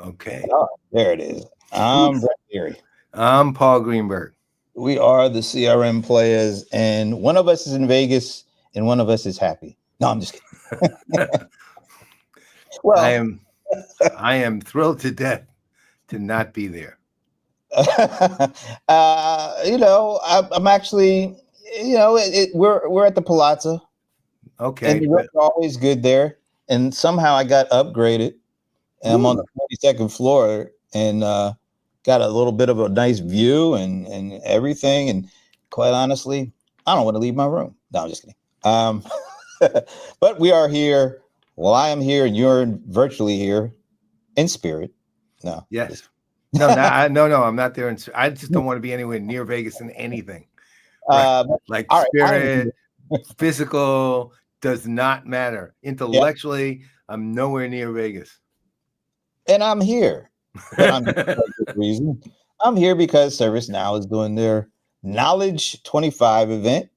Okay. Oh, there it is. I'm Brett Leary. I'm Paul Greenberg. We are the CRM players, and one of us is in Vegas, and one of us is happy. No, I'm just kidding. I Well, am I am thrilled to death to not be there. I'm actually, we're at the Palazzo, and Okay, the but room's always good there. And somehow I got upgraded, and I'm on ooh, the 42nd floor, and got a little bit of a nice view and everything. And quite honestly, I don't want to leave my room. No, I'm just kidding. Um, but we are here. Well, I am here, and you're virtually here in spirit. No, yes. No, no, I'm not there. I just don't want to be anywhere near Vegas in anything. Right. uh, Like all right, I am spirit, here. physical does not matter. Yeah, Intellectually, I'm nowhere near Vegas. and I'm here, but I'm here for a good reason. I'm here because ServiceNow is doing their Knowledge 25 event.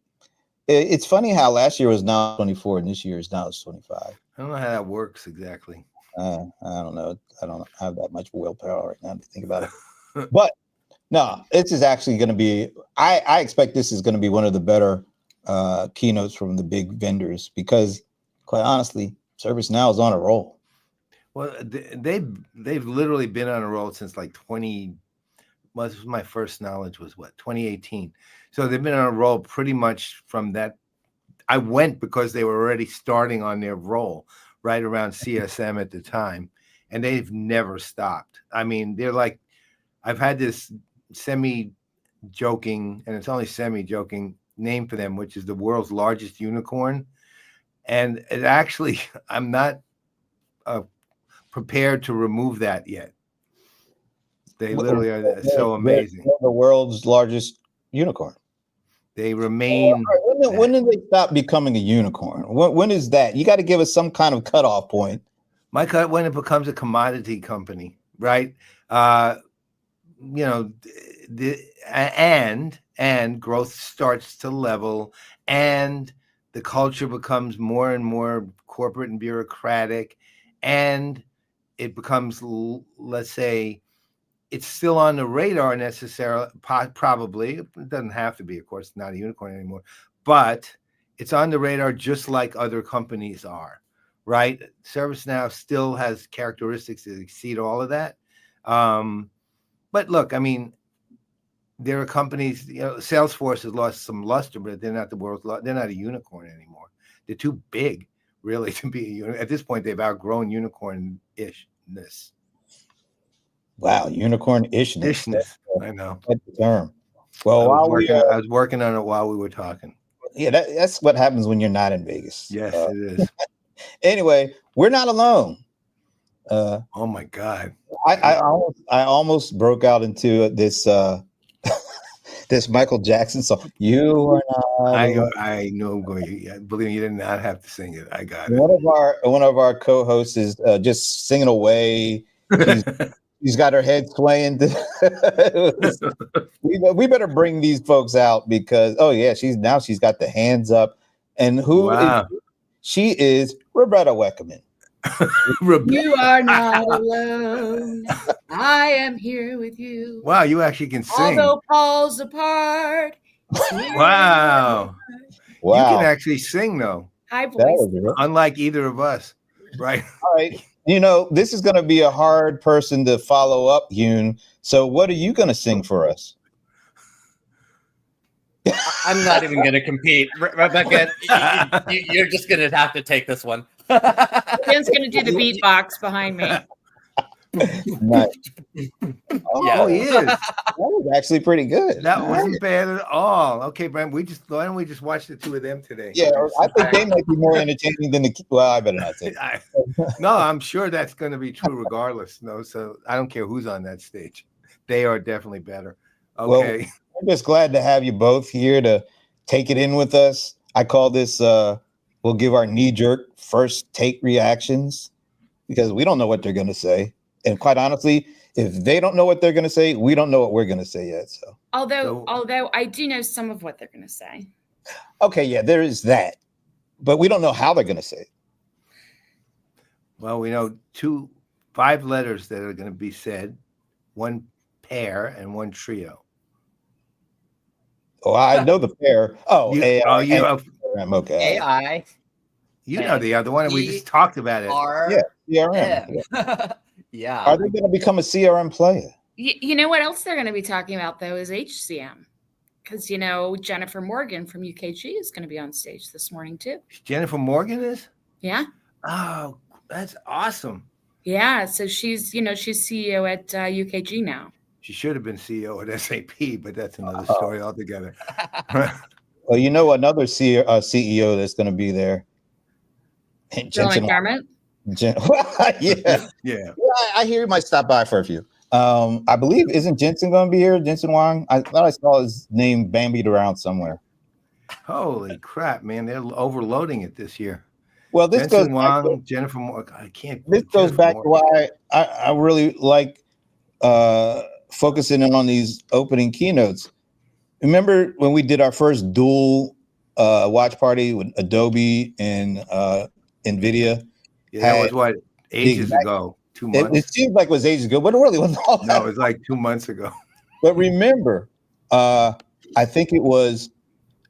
It's funny how last year was now 24 and this year is now 25. I don't know how that works exactly. I don't know. I don't have that much willpower right now to think about it. But no, this is actually going to be. I expect this is going to be one of the better keynotes from the big vendors because, quite honestly, ServiceNow is on a roll. Well, they've literally been on a roll since like 20. Well, this was my first knowledge was what 2018. So they've been on a roll pretty much from that. I went because they were already starting on their roll right around CSM at the time, and they've never stopped. I mean, they're like, I've had this semi joking, and it's only semi joking name for them, which is the world's largest unicorn. And it actually, I'm not uh, prepared to remove that yet. They literally are so amazing. The world's largest unicorn. They remain When that. did they stop becoming a unicorn? When is that? You got to give us some kind of cutoff point. My cut when it becomes a commodity company, right? Uh, you know, the and growth starts to level, and the culture becomes more and more corporate and bureaucratic, and it becomes, let's say, it's still on the radar necessarily, probably. It doesn't have to be, of course, not a unicorn anymore, but it's on the radar just like other companies are, right? ServiceNow still has characteristics that exceed all of that. Um, but look, I mean, there are companies, Salesforce has lost some luster, but they're not the world's, they're not a unicorn anymore. They're too big, really, to be a unicorn. At this point, they've outgrown unicorn-ishness. Wow, unicorn-ishness. Ishness, I know. That's the term. Well, while we I was working on it while we were talking. yeah, that's what happens when you're not in Vegas. Yes, it is. Anyway, we're not alone. Uh, Oh my God. I almost broke out into this this Michael Jackson song. You are not alone. I know. Believe me, you did not have to sing it. I got One of our co-hosts is just singing away. She's it. she's got her head swaying. We better bring these folks out because she's got the hands up. And who is Wow. she? Is Roberta Weckerman. You are not alone. I am here with you. Wow, you actually can sing. Although Paul's apart. Wow. Wow, You can actually sing though, High that voice. was it. unlike either of us, right? All right. This is going to be a hard person to follow up, Yoon. So, what are you going to sing for us? I'm not even going to compete. Rebecca, you're just going to have to take this one. Ben's going to do the beatbox behind me. Nice. Oh, he is. That was actually pretty good. That wasn't bad at all. Okay, Brent, why don't we just watch the two of them today? Yeah, I think they might be more entertaining than the. Well, I better not say. No, I'm sure that's going to be true regardless. No, so I don't care who's on that stage. They are definitely better. Okay. Well, we're just glad to have you both here to take it in with us. I call this. We'll give our knee-jerk first take reactions because we don't know what they're going to say, and quite honestly, if they don't know what they're going to say, we don't know what we're going to say yet. So, although I do know some of what they're going to say. Okay, yeah, there is that, but we don't know how they're going to say it. Well, we know two 5 letters that are going to be said, one pair and one trio. Oh, I know the pair. Oh, You, AI. oh, you, CRM. Okay. AI. you know the other one, and we just talked about it. Yeah, CRM. Yeah. Are they going to become a CRM player? You know what else they're going to be talking about, though, is HCM. Because, you know, Jennifer Morgan from UKG is going to be on stage this morning, too. Jennifer Morgan is? Yeah. Oh, that's awesome. Yeah. So she's, you know, she's CEO at UKG now. She should have been CEO at SAP, but that's another story altogether. Well, you know another CEO that's going to be there. Bill McDermott? Yeah. I hear you might stop by for a few. I believe, isn't Jensen going to be here? Jensen Wang? I thought I saw his name bandied around somewhere. Holy crap, man. They're overloading it this year. Well, this Jensen goes Wang, back to, Jennifer Morgan. I can't. this goes Jennifer back Morgan. to why I really like focusing in on these opening keynotes. Remember when we did our first dual watch party with Adobe and NVIDIA? Yeah, that was what, ages ago, 2 months? It seems like it was ages ago, but it really wasn't all that. No, it was like 2 months ago. But remember, I think it was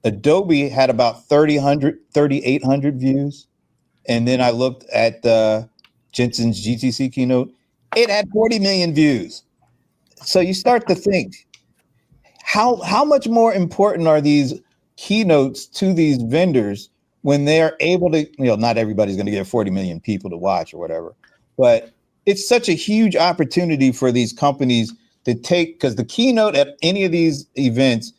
Adobe had about 3,800 views. And then I looked at Jensen's GTC keynote. It had 40 million views. So you start to think, how much more important are these keynotes to these vendors when they're able to, you know, not everybody's going to get 40 million people to watch or whatever, but it's such a huge opportunity for these companies to take, because the keynote at any of these events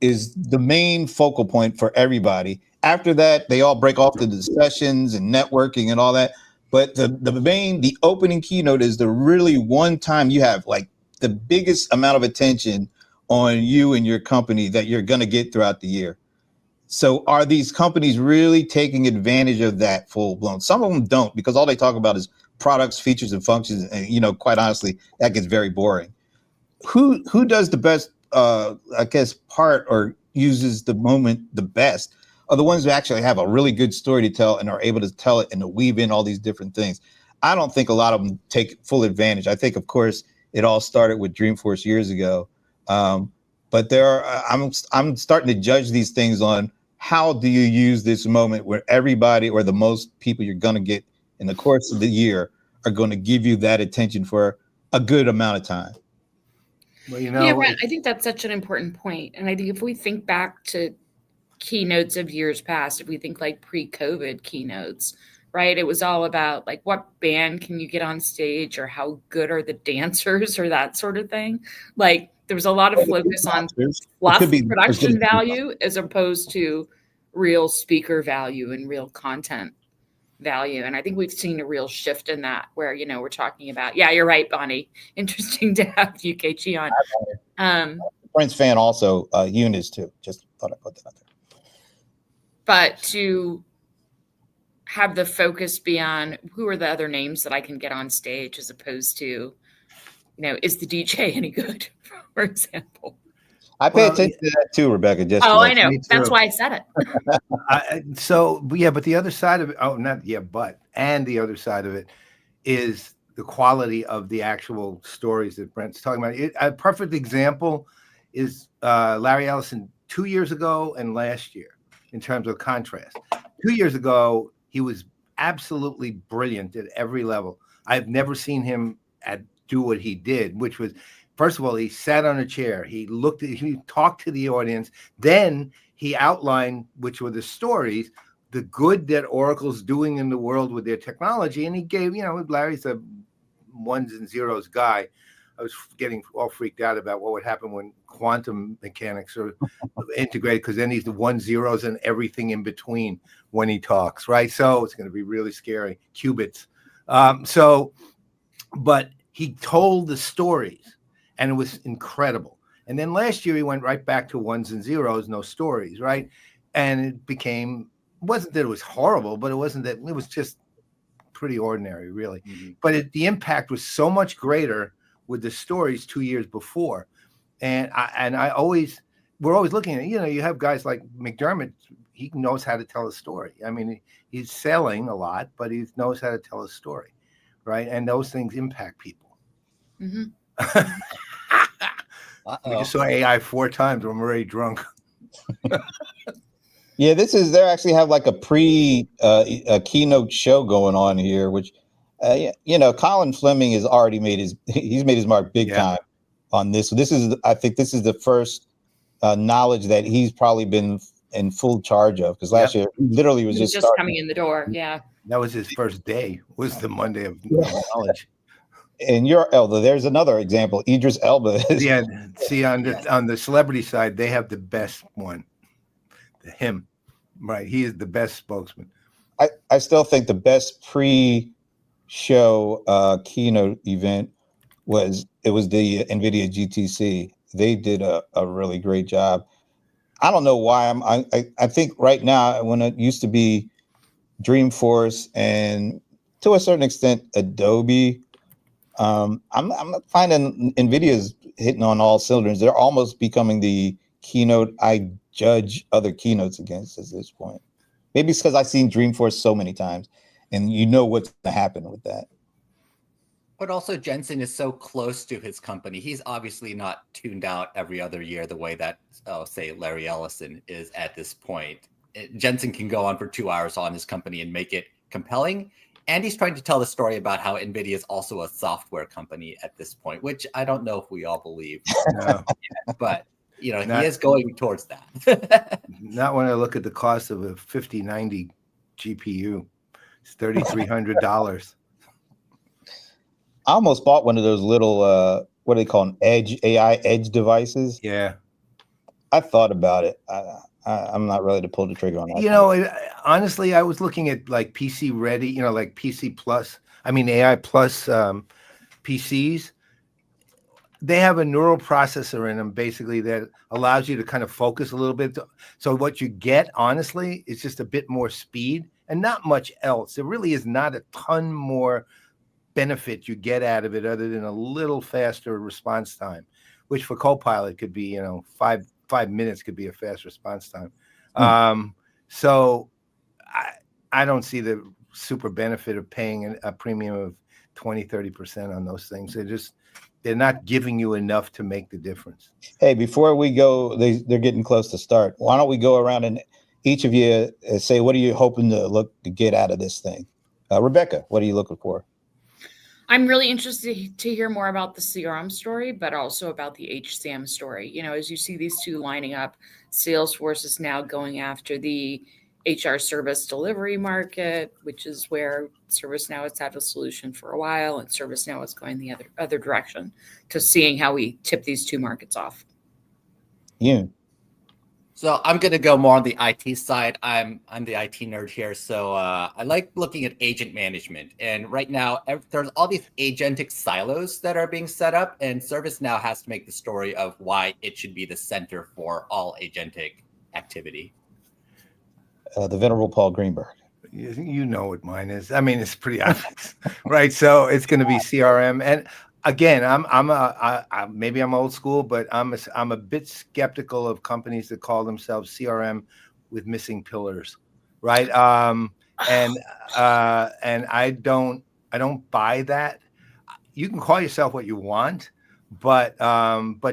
is the main focal point for everybody. After that, they all break off to the sessions and networking and all that. But the opening keynote is the really one time you have like the biggest amount of attention on you and your company that you're going to get throughout the year. So are these companies really taking advantage of that full blown? Some of them don't, because all they talk about is products, features, and functions. And, you know, quite honestly, that gets very boring. Who does the best, I guess, part or uses the moment the best are the ones who actually have a really good story to tell and are able to tell it and to weave in all these different things. I don't think a lot of them take full advantage. I think, of course, it all started with Dreamforce years ago. But I'm starting to judge these things on how do you use this moment where everybody or the most people you're going to get in the course of the year are going to give you that attention for a good amount of time. Well, you know, yeah, Brent, I think that's such an important point. And I think if we think back to keynotes of years past, if we think like pre-COVID keynotes, right? It was all about like what band can you get on stage or how good are the dancers or that sort of thing. Like there was a lot of focus on fluff production value as opposed to real speaker value and real content value. And I think we've seen a real shift in that where, you know, we're talking about, yeah, you're right, Bonnie. Interesting to have UKG on. Prince fan also, Eunice too. Just thought I'd put that out there. But to have the focus be on who are the other names that I can get on stage as opposed to, you know, is the DJ any good, for example? I pay attention to that too, Rebecca. Just I know. That's why I said it. But the other side of it, and the other side of it is the quality of the actual stories that Brent's talking about. A perfect example is Larry Ellison 2 years ago and last year in terms of contrast. 2 years ago, he was absolutely brilliant at every level. I've never seen him do what he did, which was, first of all, he sat on a chair. He talked to the audience. Then he outlined, which were the stories, the good that Oracle's doing in the world with their technology. And he gave, Larry's a ones and zeros guy. I was getting all freaked out about what would happen when quantum mechanics are integrated, because then he's the 1 zeros and everything in between when he talks, right? So it's going to be really scary. Qubits. But he told the stories, and it was incredible. And then last year he went right back to ones and zeros, no stories, right? And it wasn't that it was horrible, but it wasn't that, it was just pretty ordinary, really. Mm-hmm. But the impact was so much greater with the stories 2 years before. And we're always looking at, you have guys like McDermott, he knows how to tell a story. I mean, he's selling a lot, but he knows how to tell a story, right? And those things impact people. Mhm. We just saw AI 4 times. I'm already drunk. Yeah, they actually have like a keynote show going on here, which, Colin Fleming has already he's made his mark big time on this. So I think this is the first knowledge that he's probably been in full charge of, because last year he literally was He was just just starting. coming in the door. Yeah. That was his first day. Was the Monday of knowledge. And there's another example. Idris Elba is. Yeah, see on the celebrity side, they have the best one. Him, right? He is the best spokesman. I still think the best pre-show keynote event was the NVIDIA GTC. They did a really great job. I don't know why I think right now, when it used to be Dreamforce and to a certain extent Adobe, I'm finding NVIDIA's hitting on all cylinders. They're almost becoming the keynote I judge other keynotes against at this point. Maybe it's because I've seen Dreamforce so many times, and you know what's going to happen with that. But also Jensen is so close to his company. He's obviously not tuned out every other year the way that, say, Larry Ellison is at this point. Jensen can go on for 2 hours on his company and make it compelling. And he's trying to tell the story about how NVIDIA is also a software company at this point, which I don't know if we all believe. No. But, he is going towards that. Not when I look at the cost of a 5090 GPU. It's $3,300. I almost bought one of those little, what do they call them? AI edge devices. Yeah. I thought about it. I'm not ready to pull the trigger on that. Honestly, I was looking at like PC ready, like PC plus, AI plus PCs. They have a neural processor in them basically that allows you to kind of focus a little bit. So what you get, honestly, is just a bit more speed and not much else. There really is not a ton more benefit you get out of it other than a little faster response time, which for Copilot could be, 5 minutes could be a fast response time. So I don't see the super benefit of paying a premium of 20-30% on those things. They're not giving you enough to make the difference. Hey, before we go, they're getting close to start. Why don't we go around and each of you say, what are you hoping to get out of this thing? Rebecca, what are you looking for? I'm really interested to hear more about the CRM story, but also about the HCM story. As you see these two lining up, Salesforce is now going after the HR service delivery market, which is where ServiceNow has had a solution for a while, and ServiceNow is going the other direction to seeing how we tip these two markets off. Yeah. So I'm going to go more on the IT side. I'm the IT nerd here. So I like looking at agent management. And right now, there's all these agentic silos that are being set up. And ServiceNow has to make the story of why it should be the center for all agentic activity. The venerable Paul Greenberg. You know what mine is. It's pretty obvious, right? So it's going to be CRM. And again, maybe I'm old school, but I'm a bit skeptical of companies that call themselves CRM with missing pillars, right? And I don't buy that. You can call yourself what you want, but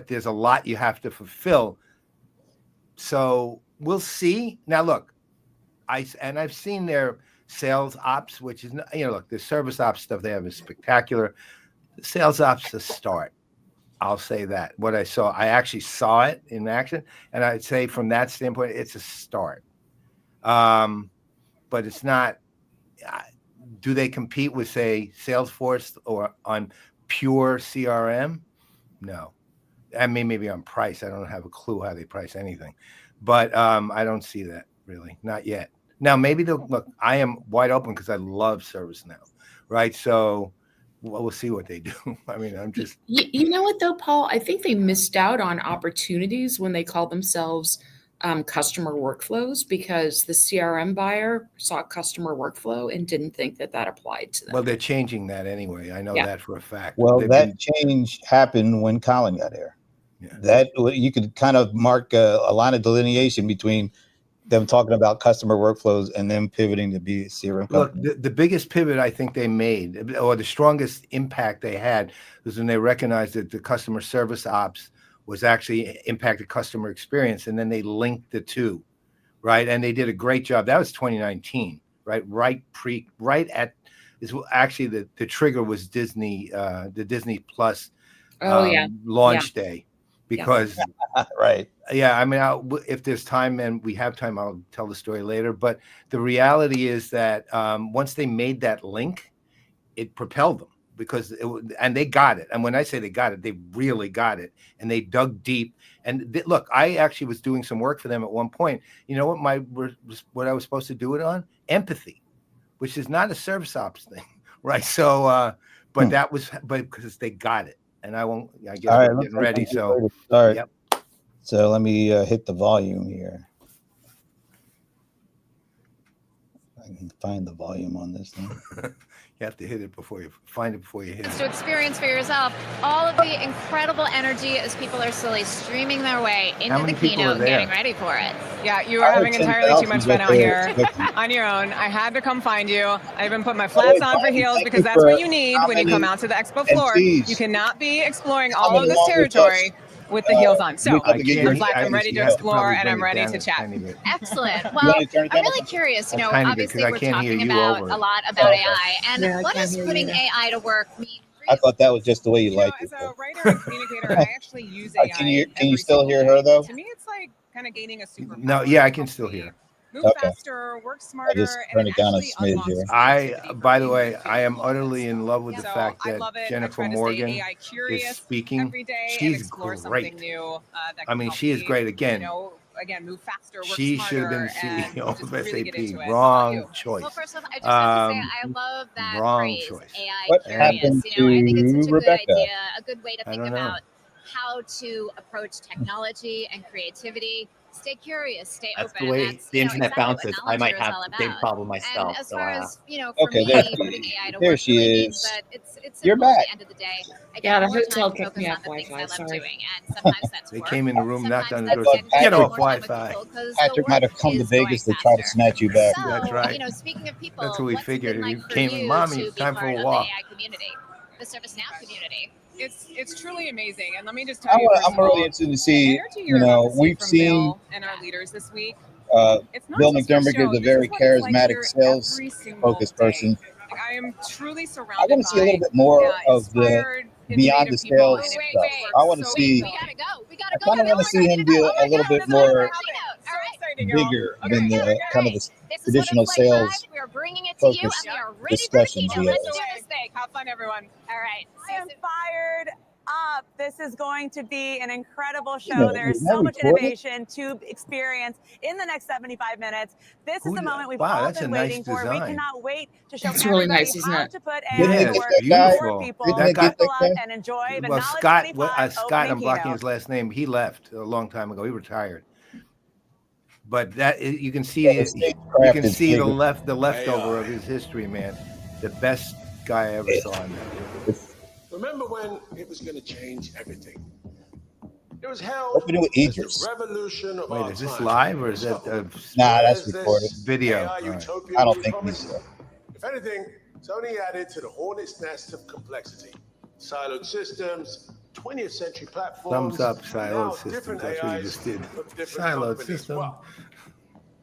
there's a lot you have to fulfill. So we'll see. Now, look, I've seen their sales ops, which is, look, the service ops stuff they have is spectacular. The sales ops is a start. I'll say that. What I saw, I actually saw it in action, and I'd say from that standpoint, it's a start. But it's not. Do they compete with, say, Salesforce or on pure CRM? No. Maybe on price. I don't have a clue how they price anything, but I don't see that really, not yet. Now, maybe look. I am wide open because I love ServiceNow, right? So we'll see what they do. I'm just. You know what though, Paul? I think they missed out on opportunities when they called themselves customer workflows, because the CRM buyer saw customer workflow and didn't think that applied to them. Well, they're changing that anyway. I know that for a fact. Well, that change happened when Colin got here. Yeah. That you could kind of mark a line of delineation between them talking about customer workflows and then pivoting to be a CRM company? Look, the biggest pivot I think they made, or the strongest impact they had, was when they recognized that the customer service ops was actually impacted customer experience, and then they linked the two, right? And they did a great job. That was 2019, right? Right at is actually the trigger was Disney, the Disney Plus launch day, because Right. yeah, I mean, if there's time and we have time, I'll tell the story later. But the reality is that once they made that link, it propelled them, because and they got it. And when I say they got it, they really got it, and they dug deep. And look, I actually was doing some work for them at one point. You know what I was supposed to do it on? Empathy, which is not a service ops thing, right? So, but that was, but because they got it, and I guess we're getting ready. So, yep. So let me hit the volume here. I can find the volume on this thing. You have to hit it before you find it before you hit it. To experience for yourself all of the incredible energy as people are slowly streaming their way into the keynote and getting ready for it. Yeah, you are having entirely too much fun out here on your own. I had to come find you. I even put my flats on for heels because that's what you need when you come out to the expo floor. You cannot be exploring all of this territory with the heels on. So I'm ready to explore and I'm ready to chat. Excellent. Well, I'm really curious. You know, obviously we're talking about a lot about AI, and what does putting AI to work mean? I thought that was just the way you liked it. As a writer and communicator, I actually use AI. Can you still hear her though? To me, it's like kind of gaining a superpower. No, yeah, I can still hear. Move faster, work smarter. I just turn it down a smidge here. By the way, I am utterly in love with the fact that Jennifer Morgan is speaking. She's great. I mean, she is great. Again, move faster, work she smarter, should have been CEO of really SAP. Wrong choice. Well, first off, I just have to say I love that phrase, choice. AI What curious. happened You know, I think it's such a Rebecca? good idea, a good way to think I don't know. about how to approach technology and creativity. Stay curious, stay That's open. the way That's, the internet exactly bounces. I might have the same about. problem myself. And as So far as, you know, for Okay, me, there she putting is. AI to There work she really is. means that it's You're simple at back. the end of the day. I Yeah, get the more hotel time to kicked focus me on off the things Wi-Fi, I love sorry. doing. And sometimes that's They work. came in the room, knocked on the door, Sometimes said, that's "Get spending off more time with Wi-Fi." people 'cause the Patrick might have work come to is going Vegas to try to faster. snatch you back. So, That's right. you know, speaking of people, That's what we what's figured. it been He like for came in, you "Mommy, to it's be time for part a of walk." the AI community, the ServiceNow community? It's truly amazing. And let me just tell you, I'm really interested to see, you know, we've seen and our leaders this week. Bill McDermott is a very charismatic sales focused person. Like, I am truly surrounded. I want to see a little bit more of the beyond the sales stuff. I want to see. We gotta go. We gotta I go. kind of want to see him be a little bit more bigger than the kind of the traditional sales We are bringing it to you, and focused we are ready for the discussions keynote. we Let's have. do this thing. Have fun, everyone. All right. I am fired up. This is going to be an incredible show. No, There is not so much recorded? innovation to experience in the next 75 minutes. This is the moment we've Wow, all that's a been nice waiting for. We design. cannot wait to show That's really everybody nice, isn't how it? to put Didn't AI they to get work that guy? for people. Didn't they get Buckle that up guy? and enjoy the Well, Knowledge Scott, 25 Scott, opening I'm blocking keynote. his last name. He left a long time ago. He retired. But you can see Yeah, you can is see the bigger. leftover of his history, man. The best guy I ever saw in that. Remember when it was going to change everything? It was held Open it with as the Idris. revolution of Wait, our is this time. live or is that Nah, that's Where's recorded. this video? AI All right. utopia I don't we think promised? he's. If anything, it's only added to the hornet's nest of complexity. Siloed systems, 20th century platforms. Thumbs up, now siloed systems. different That's what you AIs just did. from different Siloed companies. system. Well,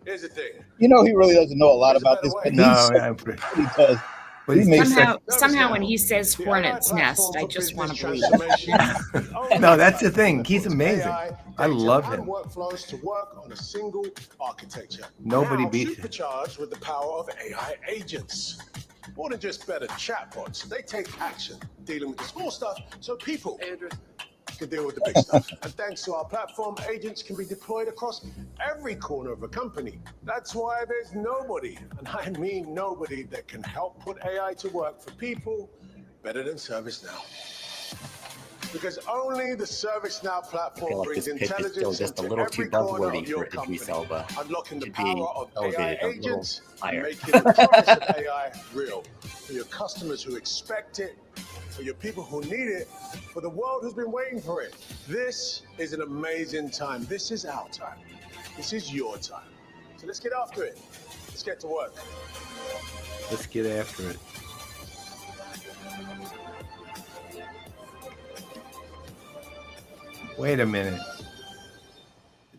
here's the thing. You know, he really doesn't know a lot There's a about better this, way. but No, he does. but He he's makes Somehow when he says hornet's nest, I just want to believe it. No, that's the thing. He's amazing. I love him. Workflows to work on a single architecture. Nobody Now, beats him. supercharged with the power of AI agents. More than just better chatbots, they take action, dealing with the small stuff, so people can deal with the big stuff. And thanks to our platform, agents can be deployed across every corner of a company. That's why there's nobody, and I mean nobody, that can help put AI to work for people better than ServiceNow. Because only the ServiceNow platform I feel like brings this pitch is still intelligence just a into little too every corner buzzwordy of your for Idris company, Elba. unlocking the Should be power of AI elevated a little agents, higher. making the promise of AI real for your customers who expect it, for your people who need it, for the world who's been waiting for it. This is an amazing time. This is our time. This is your time. So let's get after it. Let's get to work. Let's get after it. Wait a minute.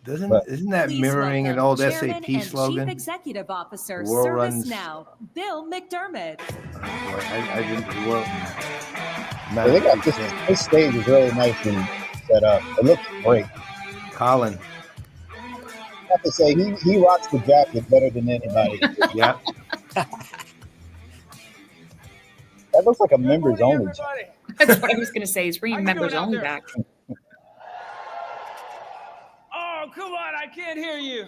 Isn't that mirroring an old Chairman SAP slogan? Chief Executive Officer, ServiceNow, Bill McDermott. I didn't. Well, they got this stage is really nice and set up. It looks great. Colin. I have to say, he rocks the jacket better than anybody. Yeah. That looks like a members only jacket. That's what I was going to say. He's bringing members only back. Oh, come on. I can't hear you.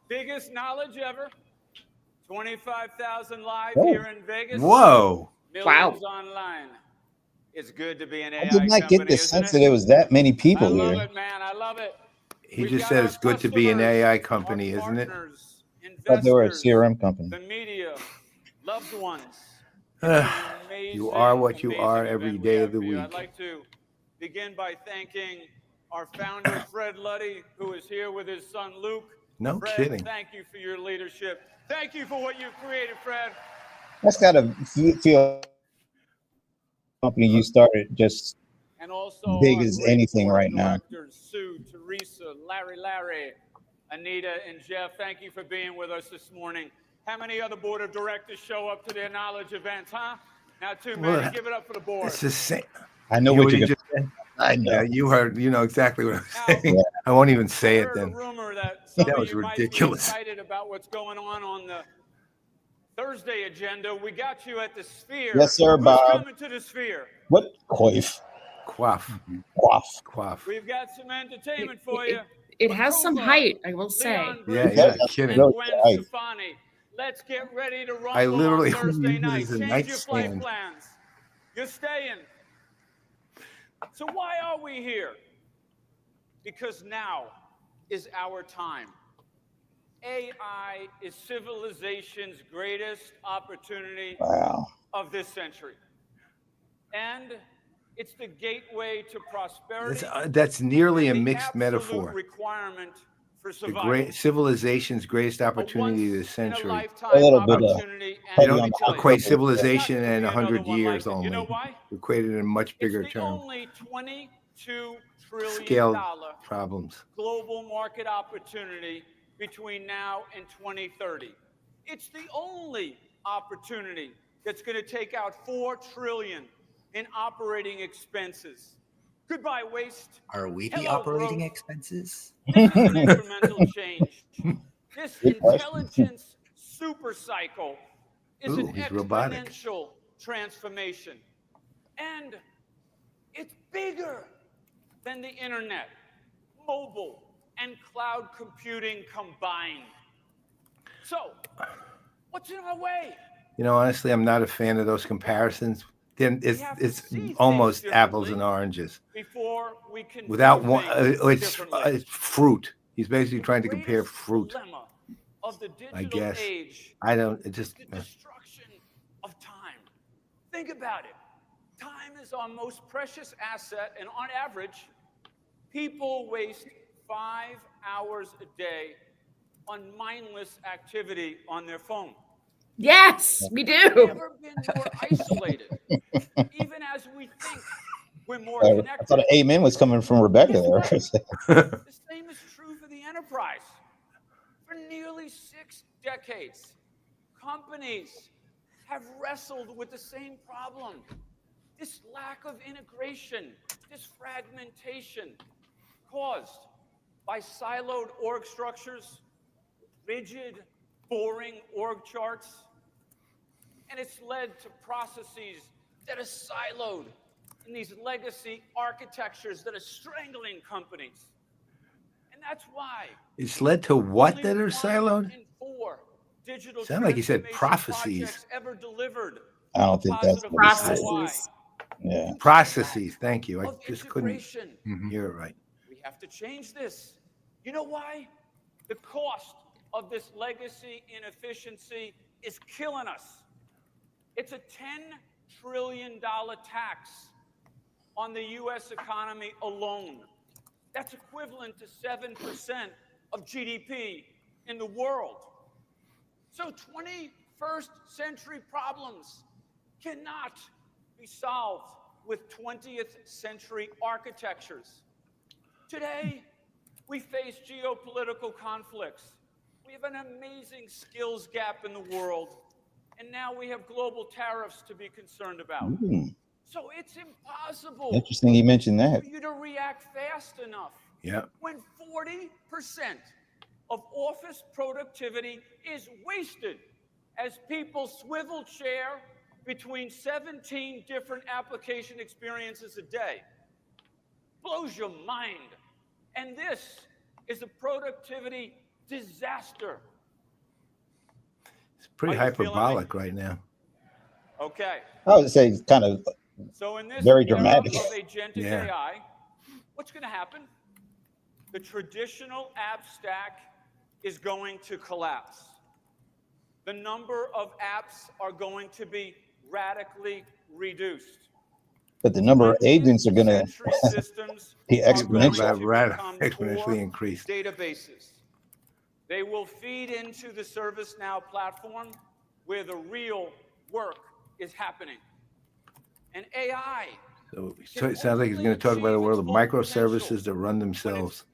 Biggest knowledge ever. 25,000 live here in Vegas. Whoa. Millions online. It's good to be an AI I did not get the sense that there was that many people here. I love it, man. I love it. He just said it's good to be an AI company, isn't it? I thought they were a CRM company. The media, loved ones. You are what you are every day of the week. I'd like to begin by thanking our founder, Fred Luddy, who is here with his son, Luke. No Fred, kidding. Thank you for your leadership. Thank you for what you've created, Fred. That's got to feel company you started just and also big as anything right now. Sue, Teresa, Larry, Anita, and Jeff, thank you for being with us this morning. How many other board of directors show up to their knowledge events, huh? Now, too many. Give it up for the board. It's the same. I know what you just said. I know. Yeah, you heard. You know exactly what I'm saying. Yeah. I won't even say it then. That was ridiculous. Might be excited about what's going on the Thursday agenda. We got you at the Sphere. Yes, sir, Bob. Who's coming to the Sphere? What? Quaff. We've got some entertainment for you. It has some height, I will say. Yeah, kidding. Let's get ready to rumble I literally on Thursday night. use a Change your flight nightstand. plans. You're staying. So why are we here? Because now is our time. AI is civilization's greatest opportunity of this century. And it's the gateway to prosperity. That's nearly a mixed metaphor. Requirement for the civilization's greatest opportunity this century. A little bit you don't equate civilization and 100 years only. We equate it in a much bigger term. Only $22 trillion scale problems. Global market opportunity between now and 2030. It's the only opportunity that's going to take out $4 trillion in operating expenses. Goodbye, waste. Are we the operating expenses? This is an incremental change. This intelligence super cycle is an exponential transformation. And it's bigger than the internet, mobile, and cloud computing combined. So, what's in our way? You know, honestly, I'm not a fan of those comparisons. Then it's almost apples and oranges. Before we can without one, it's fruit. He's basically trying to compare fruit. I guess. I don't. It just. The destruction of time. Think about it. Time is our most precious asset, and on average, people waste 5 hours a day on mindless activity on their phone. Yes, we do. We've never been more isolated. Even as we think we're more connected. I thought an amen was coming from Rebecca there. The same is true for the enterprise. For nearly 6 decades, companies have wrestled with the same problem. This lack of integration, this fragmentation caused by siloed org structures, rigid, boring org charts, and it's led to processes that are siloed in these legacy architectures that are strangling companies. And that's why it's led to what that are siloed? Sound like he said prophecies. Ever delivered. I don't think that's processes. Yeah. Processes. Thank you. I just couldn't hear it right. We have to change this. You know why? The cost of this legacy inefficiency is killing us. It's a $10 trillion tax on the U.S. economy alone. That's equivalent to 7% of GDP in the world. So 21st century problems cannot be solved with 20th century architectures. Today, we face geopolitical conflicts. We have an amazing skills gap in the world. And now we have global tariffs to be concerned about. So it's impossible. Interesting you mentioned that. For you to react fast enough. Yeah. When 40% of office productivity is wasted as people swivel chair between 17 different application experiences a day. Blows your mind. And this is a productivity disaster. It's pretty hyperbolic right now. Okay. I would say it's kind of so in this very dramatic. Era of agentic AI, what's going to happen? The traditional app stack is going to collapse. The number of apps are going to be radically reduced. But the number of agents are going to be exponentially increased. Databases. They will feed into the ServiceNow platform where the real work is happening. And AI. So it sounds like he's going to talk about a world of microservices that run themselves.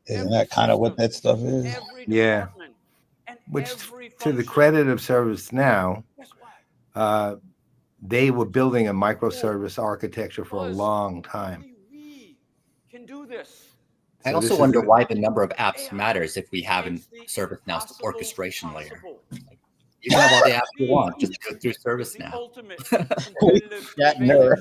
Isn't that kind of what that stuff is? Yeah. Which, to the credit of ServiceNow, they were building a microservice architecture for a long time. We can do this. I also wonder why the number of apps matters if we have in ServiceNow's orchestration layer. You can have all the apps you want, just go through ServiceNow. That nerd.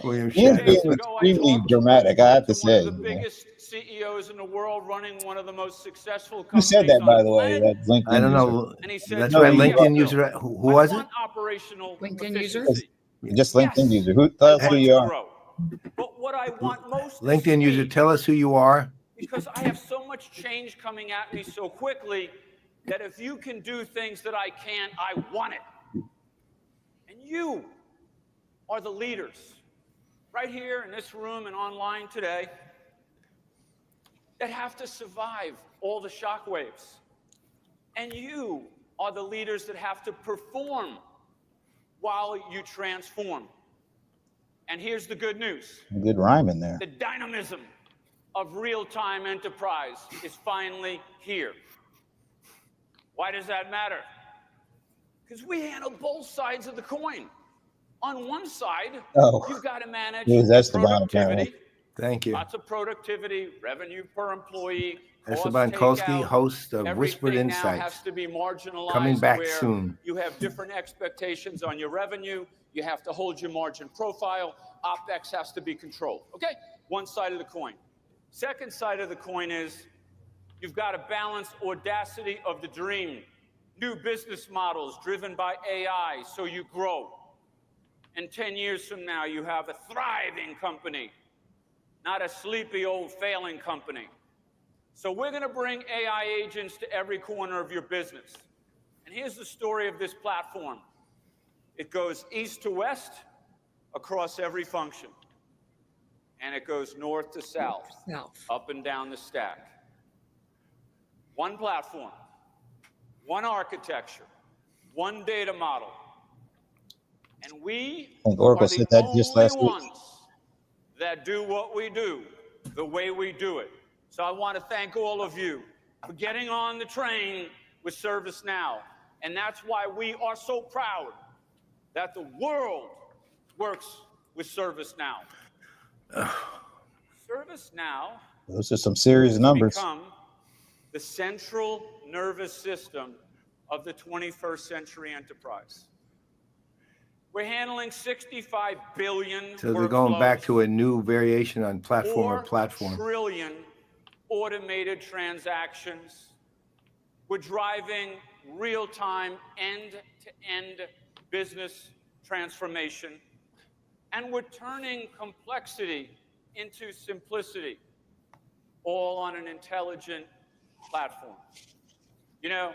William He's being extremely dramatic, I have to say. The biggest CEOs in the world running one of the most successful Who companies. said that, by the way? That LinkedIn I don't know. user. That's my LinkedIn user. Who was it? LinkedIn user? Just LinkedIn user. Who tells who you are? But what I want most LinkedIn user, tell us who you are. Because I have so much change coming at me so quickly that if you can do things that I can't, I want it. And you are the leaders right here in this room and online today that have to survive all the shockwaves. And you are the leaders that have to perform while you transform. And here's the good news. Good rhyme in there. The dynamism of real-time enterprise is finally here. Why does that matter? Because we handle both sides of the coin. On one side, you've got to manage productivity. Thank you. Lots of productivity, revenue per employee. Esteban Kolsky, host of Whispered Insights. Has to be marginalized. Coming back soon. You have different expectations on your revenue. You have to hold your margin profile. OpEx has to be controlled. Okay, one side of the coin. Second side of the coin is you've got to balance audacity of the dream. New business models driven by AI so you grow. And 10 years from now, you have a thriving company, not a sleepy old failing company. So we're going to bring AI agents to every corner of your business. And here's the story of this platform. It goes east to west across every function. And it goes north to south, up and down the stack. One platform, one architecture, one data model. And we are the only ones that do what we do the way we do it. So I want to thank all of you for getting on the train with ServiceNow. And that's why we are so proud that the world works with ServiceNow. ServiceNow. Those are some serious numbers. Become the central nervous system of the 21st century enterprise. We're handling 65 billion. So they're going back to a new variation on platform or platform. 4 trillion automated transactions. We're driving real-time end-to-end business transformation. And we're turning complexity into simplicity, all on an intelligent platform. You know,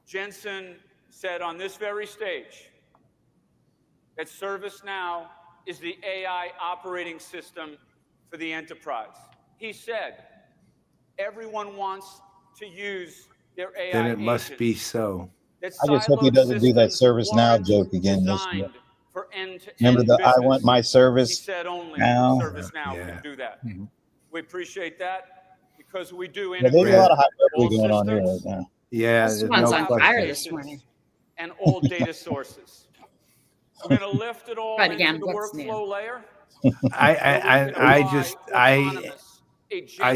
Jensen said on this very stage that ServiceNow is the AI operating system for the enterprise. He said, everyone wants to use their AI Then it must agents. be so. I just hope he doesn't do that ServiceNow joke again this year. Remember the I want my service. He said only now. ServiceNow can do that. We appreciate that because we do Yeah, integrate there's a lot of hyperbole all going on here right systems, now. Yeah, This there's one's no on question. fire this morning. and all data sources. We're going to lift it all But into again, the what's workflow new? layer. I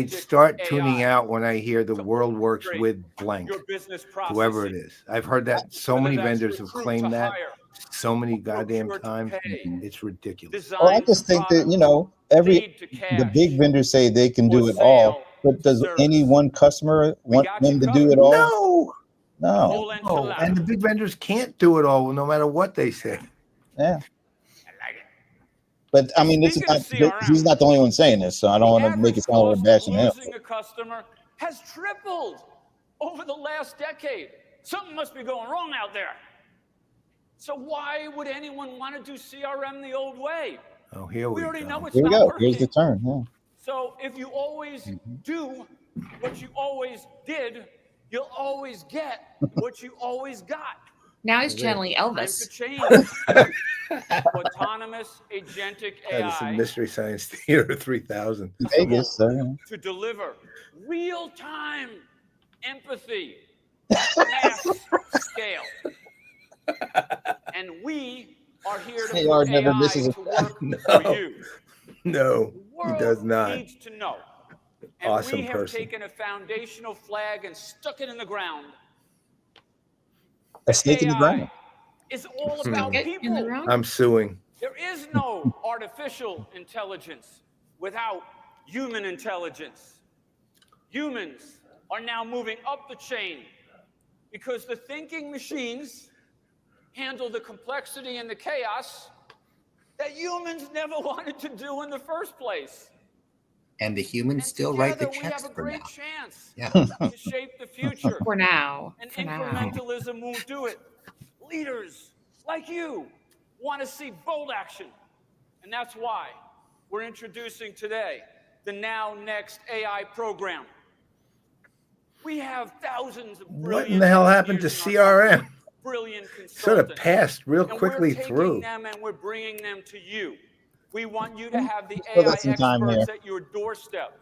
start tuning AI out when I hear the to world works orchestrate with blank, your business whoever it processes. is. I've heard that so Whether many that's vendors have recruit claimed to that hire, so many goddamn procure to times. pay, It's ridiculous. design Well, I to just think that, product, lead to the cash, big vendors say they can or do it all, sale but to does service. any one customer We want got you them to do covered. it all? No, The No. whole no. enchilada. And the big vendors can't do it all, no matter what they say. Yeah. I like it. But I mean, this is Speaking not, of he's CRM, not the only one saying this, so I don't the want to make average it sound like we're cost of bashing him. losing a customer has tripled over the last decade. Something must be going wrong out there. So why would anyone want to do CRM the old way? Oh, here we already know go. it's Here we not go. working. Here's the turn. Yeah. So if you always do what you always did, you'll always get what you always got. Now he's channeling Time Elvis. to change. Autonomous agentic That is some AI Mystery Science Theater 3000. Vegas, to deliver real-time empathy, mass scale. And we are here to Hey, Art put never AI misses a to work No. for you. No, The he world does not. needs to know. And Awesome we have person. taken a foundational flag and stuck it in the ground. A stake in the ground. AI is all about people. I'm suing. There is no artificial intelligence without human intelligence. Humans are now moving up the chain because the thinking machines handle the complexity and the chaos that humans never wanted to do in the first place. And the humans still write the Together, we checks have a for great now. chance Yeah. to shape the future. For now. And For now. incrementalism won't do it. Leaders like you want to see bold action. And that's why we're introducing today the Now Next AI program. We have thousands of What in the hell happened to CRM? brilliant Sort of consultants. passed real And quickly we're taking through. them and we're bringing them to you. We want you to have the Still AI got some time experts here. at your doorstep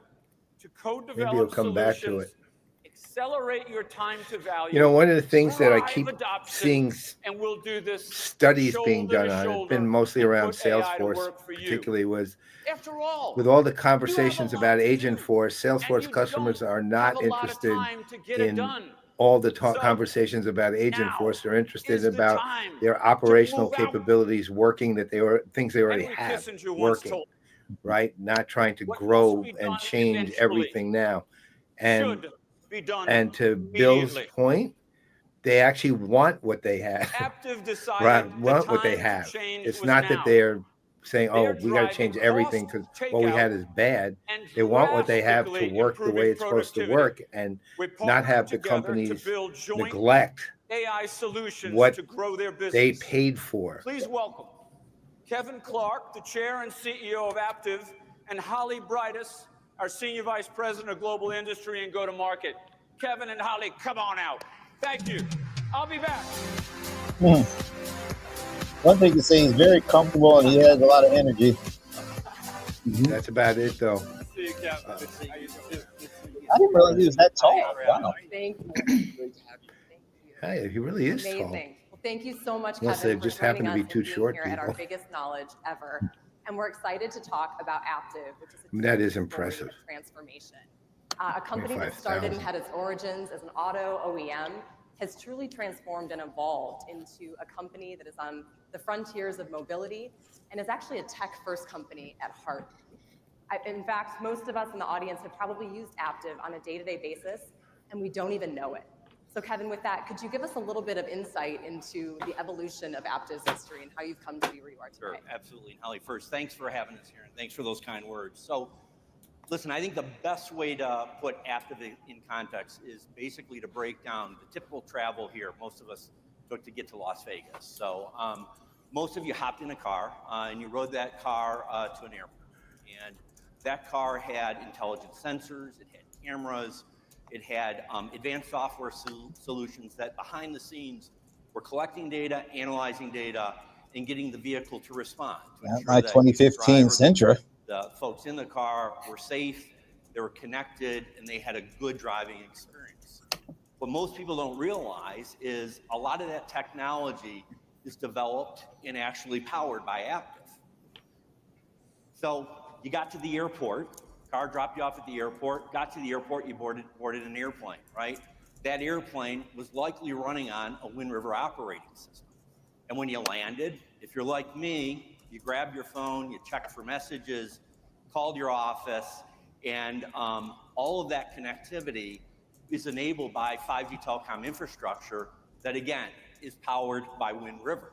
to co-develop Maybe you'll come back to solutions, it. accelerate your time to value. You know, one of the things that I drive keep adoption, seeing and we'll do this studies being shoulder done to on, it's shoulder been mostly and around put AI to Salesforce, work for you. particularly was After all, with all the you conversations have a lot about to Agent do, Force, and Salesforce you customers don't are have not a lot of interested time to get it in done. all the So conversations about Agent now Force. They're interested is the about time their to operational move out. capabilities working, that they were things they already Henry have Kissinger once working, told right? Not trying to what grow must be and done change eventually everything now. And should be done and to Bill's immediately. point, they actually want what they have. Aptiv decided Right, the want what they time to have. change It's was not now. that they're saying, "Oh, They're we got to driving change everything cost because what we takeout had is bad." and They want what they have to drastically work the way improving it's supposed to productivity. work, and We not partnered have the together to companies build joint neglect AI solutions what to grow their business. they paid for. Please welcome Kevin Clark, the chair and CEO of Aptiv, and Holly Brightus, our senior vice president of global industry and go-to-market. Kevin and Holly, come on out. Thank you. I'll be back. One thing to say, he's very comfortable and he has a lot of energy. That's about it, though. See you, Kevin. Good to see you. I didn't realize he was that tall. Wow. Thank you. Hey, he really is Amazing. tall. Well, thank you so much, Unless Kevin, they just for joining happen to be us two and being short here at our people. biggest knowledge ever. And we're excited to talk about Aptiv, which is a That is story impressive. of transformation. A company that started and had its origins as an auto OEM has truly transformed and evolved into a company that is on the frontiers of mobility and is actually a tech-first company at heart. In fact, most of us in the audience have probably used Aptiv on a day-to-day basis, and we don't even know it. So Kevin, with that, could you give us a little bit of insight into the evolution of Aptiv's history and how you've come to be where you are today? Sure, absolutely. And Holly, first, thanks for having us here, and thanks for those kind words. So, listen, I think the best way to put Aptiv in context is basically to break down the typical travel here most of us took to get to Las Vegas. So, most of you hopped in a car, and you rode that car to an airport. And That car had intelligent sensors, it had cameras, it had advanced software solutions that behind the scenes were collecting data, analyzing data, and getting the vehicle to respond. To my 2015 Sentra. The folks in the car were safe, they were connected, and they had a good driving experience. What most people don't realize is a lot of that technology is developed and actually powered by Aptiv. So you got to the airport, car dropped you off at the airport, got to the airport, you boarded an airplane, right? That airplane was likely running on a Wind River operating system. And when you landed, if you're like me, you grabbed your phone, you checked for messages, called your office, and all of that connectivity is enabled by 5G telecom infrastructure that, again, is powered by Wind River.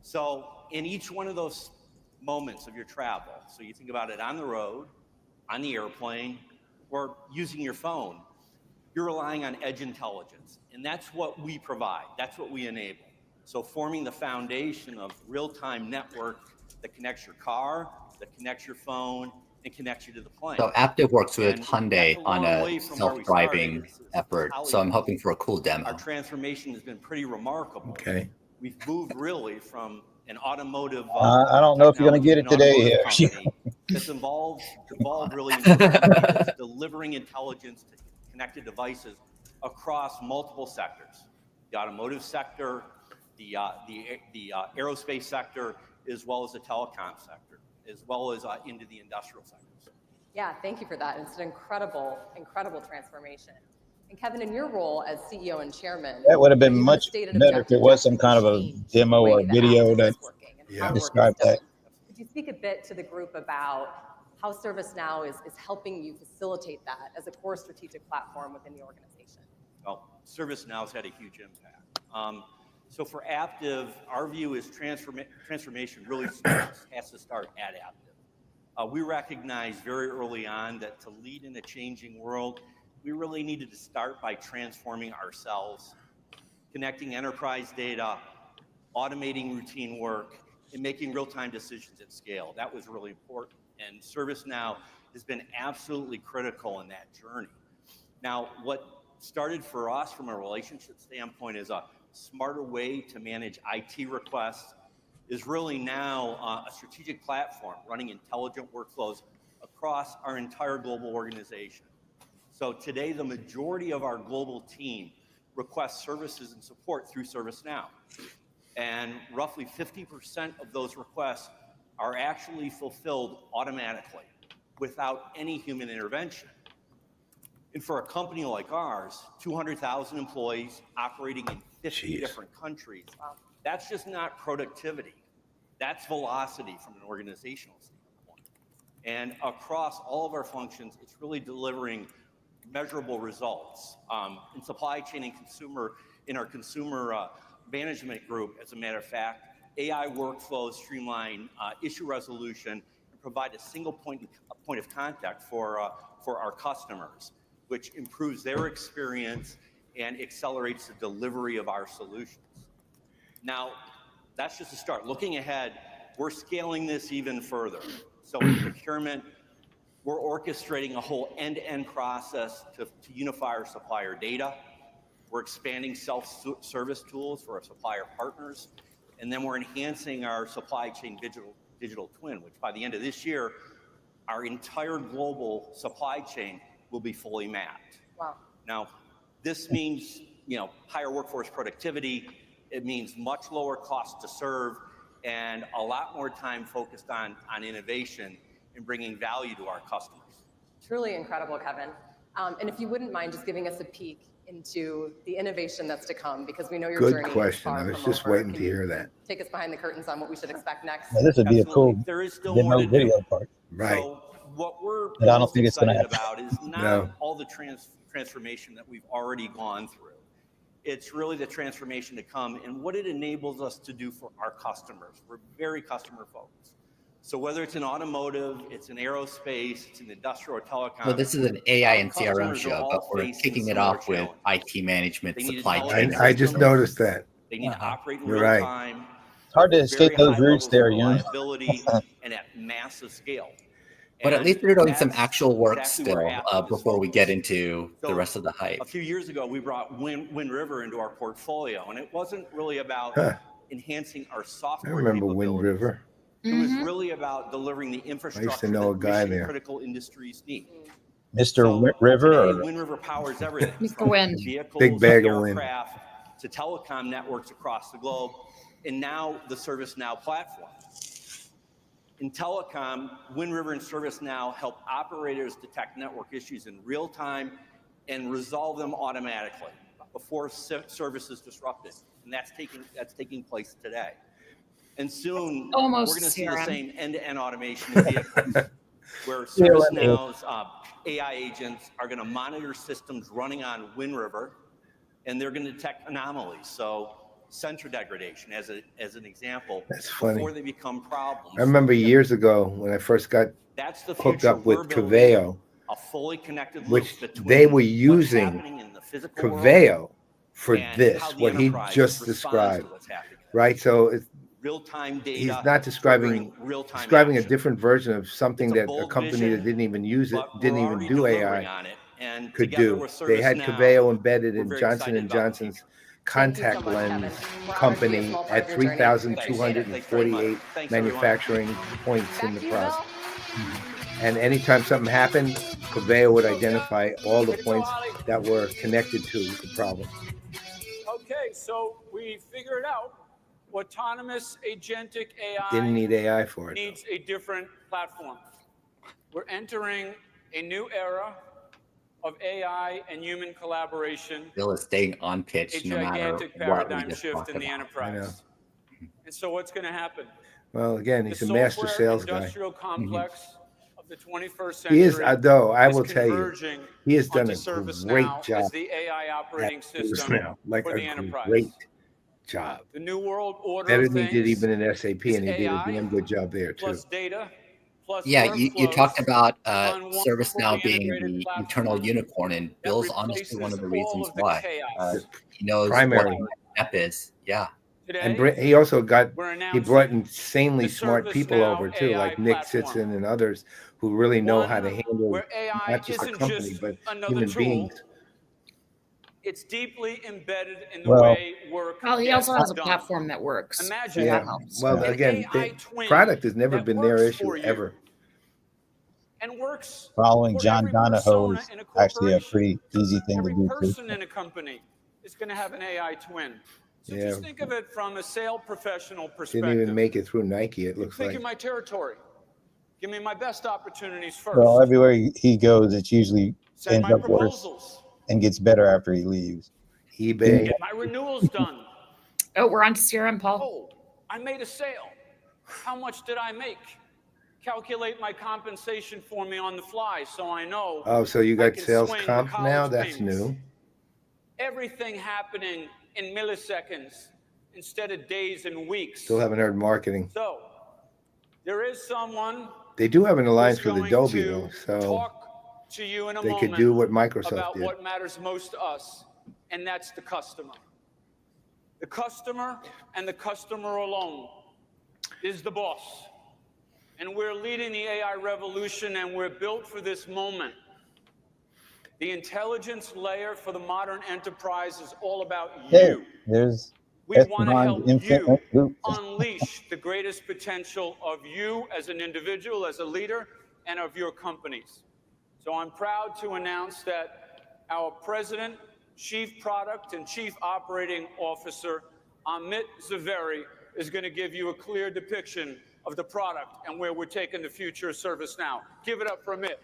So in each one of those moments of your travel, so you think about it on the road, on the airplane, or using your phone, you're relying on edge intelligence. And that's what we provide. That's what we enable. So forming the foundation of real-time network that connects your car, that connects your phone, and connects you to the plane. So Aptiv works with Hyundai on a self-driving effort. So I'm hoping for a cool demo. Our transformation has been pretty remarkable. Okay. We've moved really from an automotive. I don't know if you're going to get it today here. That's involved really in that's delivering intelligence to connected devices across multiple sectors: the automotive sector, the aerospace sector, as well as the telecom sector, as well as into the industrial sectors. Yeah, thank you for that. It's an incredible transformation. And Kevin, in your role as CEO and chairman, that would have been much better if it was some kind of a demo or video that described that. Could you speak a bit to the group about how ServiceNow is helping you facilitate that as a core strategic platform within the organization? Well, ServiceNow's had a huge impact. So for Aptiv, our view is transformation really has to start at Aptiv. We recognized very early on that to lead in a changing world, we really needed to start by transforming ourselves, connecting enterprise data, automating routine work, and making real-time decisions at scale. That was really important. And ServiceNow has been absolutely critical in that journey. Now, what started for us from a relationship standpoint is a smarter way to manage IT requests is really now a strategic platform running intelligent workflows across our entire global organization. So today, the majority of our global team requests services and support through ServiceNow. And roughly 50% of those requests are actually fulfilled automatically without any human intervention. And for a company like ours, 200,000 employees operating in 50 different countries, that's just not productivity. That's velocity from an organizational standpoint. And across all of our functions, it's really delivering measurable results. In supply chain and consumer, in our consumer management group, as a matter of fact, AI workflows streamline issue resolution and provide a single point of contact for our customers, which improves their experience and accelerates the delivery of our solutions. Now, that's just a start. Looking ahead, we're scaling this even further. So in procurement, we're orchestrating a whole end-to-end process to unify our supplier data. We're expanding self-service tools for our supplier partners. And then we're enhancing our supply chain digital twin, which by the end of this year, our entire global supply chain will be fully mapped. Wow. Now, this means, higher workforce productivity. It means much lower cost to serve and a lot more time focused on innovation and bringing value to our customers. Truly incredible, Kevin. And if you wouldn't mind just giving us a peek into the innovation that's to come, because we know your journey. Good question. I was just waiting to hear that. Take us behind the curtains on what we should expect next. Well, this would be a cool there is still demo more to video do. part. Right. So what we're But I don't think it's going to excited about is not all the transformation that we've already gone through. It's really the transformation to come and what it enables us to do for our customers. We're very customer focused. So whether it's in automotive, it's in aerospace, it's in industrial or telecom. Well, this is an AI and CRM show, but we're kicking it off with IT management, supply chain. I just noticed that. They need to operate in You're real right. time. It's hard to escape those roots there, reliability and at massive scale. But at least they're doing some actual work still before we get into the rest of the hype. A few years ago, we brought Wind River into our portfolio, and it wasn't really about enhancing our software. I remember Wind River. It was really about delivering the infrastructure I used to know a guy there. critical industries need. Mr. River? Today, Wind River powers everything. Mr. Wind. Vehicles, Big bag of wind. aircraft, to telecom networks across the globe, and now the ServiceNow platform. In telecom, Wind River and ServiceNow help operators detect network issues in real time and resolve them automatically before service is disrupted. And that's taking place today. And soon, we're going to see the same end-to-end automation in vehicles, where ServiceNow's AI agents are going to monitor systems running on Wind River, and they're going to detect anomalies. So sensor degradation, as an example, that's funny. Before they become problems. I remember years ago when I first got hooked up with Coveo, a fully connected which they were using Coveo for this, what he just described, right? So it's real-time data. He's not describing a different version of something that a company that didn't even use it, didn't even do AI, could do. They had Coveo embedded in Johnson & Johnson's contact lens company at 3,248 manufacturing points in the process. And anytime something happened, Coveo would identify all the points that were connected to the problem. Okay, so we figured out autonomous agentic AI didn't need AI for it. Needs a different platform. We're entering a new era of AI and human collaboration. Bill is staying on pitch no matter what we just paradigm shift in the enterprise. And so what's going to happen? Well, again, he's a master sales guy. Industrial complex of the 21st century. He is, though, I will tell you, he has done a great job. As the AI operating system like for the a enterprise. Great job. The new world order. Better than he did even in SAP, and he did a damn good job there too. Plus data. Yeah, you talked about ServiceNow being the eternal unicorn, and Bill's honestly one of the reasons why. He knows what step is. Yeah. And he also brought insanely smart people over too, like Nick Sitson and others who really know how to handle not just a company, but human beings. It's deeply embedded in the way work. Well, he also has a platform that works. Imagine that helps. Well, again, the product has never been their issue ever. And works. Following John Donahoe is actually a pretty easy thing to do. Every person in a company is going to have an AI twin. So just think of it from a sales professional perspective. Didn't even make it through Nike, it looks like. Think of my territory. Give me my best opportunities first. Well, everywhere he goes, it's usually ends up worse and gets better after he leaves. eBay. Get my renewals done. Oh, we're on to CRM, Paul. Oh, I made a sale. How much did I make? Calculate my compensation for me on the fly so I know. Oh, so you got sales comp now? That's new. Everything happening in milliseconds instead of days and weeks. Still haven't heard marketing. So there is someone. They do have an alliance with Adobe, though, so talk to you in a they moment could do what Microsoft about did. what matters most to us, and that's the customer. The customer and the customer alone is the boss. And we're leading the AI revolution, and we're built for this moment. The intelligence layer for the modern enterprise is all about you. We want to help you unleash the greatest potential of you as an individual, as a leader, and of your companies. So I'm proud to announce that our President, Chief Product and Chief Operating Officer, Amit Zaveri, is going to give you a clear depiction of the product and where we're taking the future of ServiceNow. Give it up for Amit.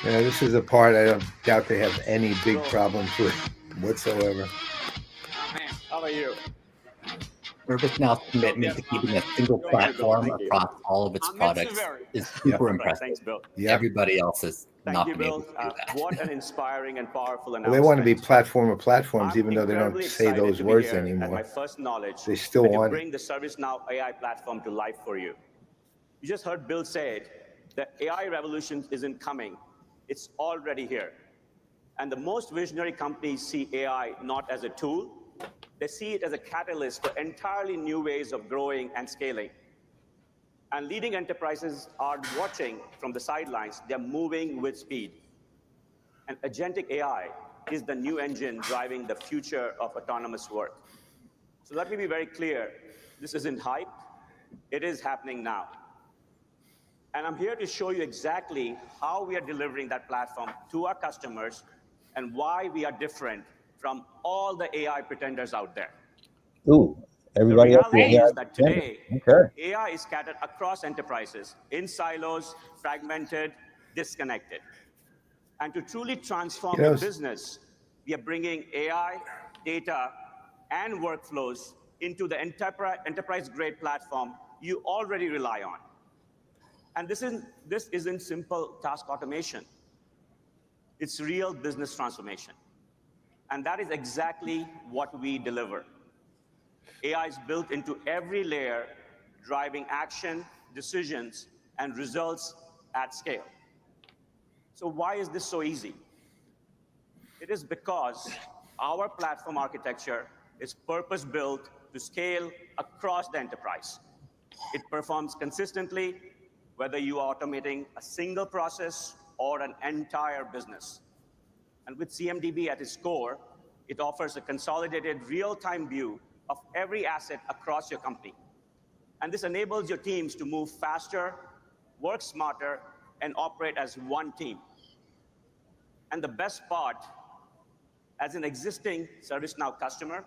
Yeah, this is a part I don't doubt they have any big problems with whatsoever. Man, how about you? ServiceNow's commitment to keeping a single platform across all of its products is super impressive. Thanks, Bill. Everybody else is not been able to do that. What an inspiring and powerful announcement. Well, they want to be platform of platforms, even though they don't say those words anymore. My first knowledge, they still want to bring the ServiceNow AI platform to life for you. You just heard Bill say it. The AI revolution isn't coming. It's already here. And the most visionary companies see AI not as a tool. They see it as a catalyst for entirely new ways of growing and scaling. And leading enterprises are watching from the sidelines. They're moving with speed. And agentic AI is the new engine driving the future of autonomous work. So let me be very clear. This isn't hype. It is happening now. And I'm here to show you exactly how we are delivering that platform to our customers and why we are different from all the AI pretenders out there. Ooh, everybody the else reality is that today, okay. AI is scattered across enterprises in silos, fragmented, disconnected. And to truly transform your business, we are bringing AI, data, and workflows into the enterprise-grade platform you already rely on. And this isn't simple task automation. It's real business transformation. And that is exactly what we deliver. AI is built into every layer, driving action, decisions, and results at scale. So why is this so easy? It is because our platform architecture is purpose-built to scale across the enterprise. It performs consistently, whether you are automating a single process or an entire business. And with CMDB at its core, it offers a consolidated real-time view of every asset across your company. And this enables your teams to move faster, work smarter, and operate as one team. And the best part, as an existing ServiceNow customer,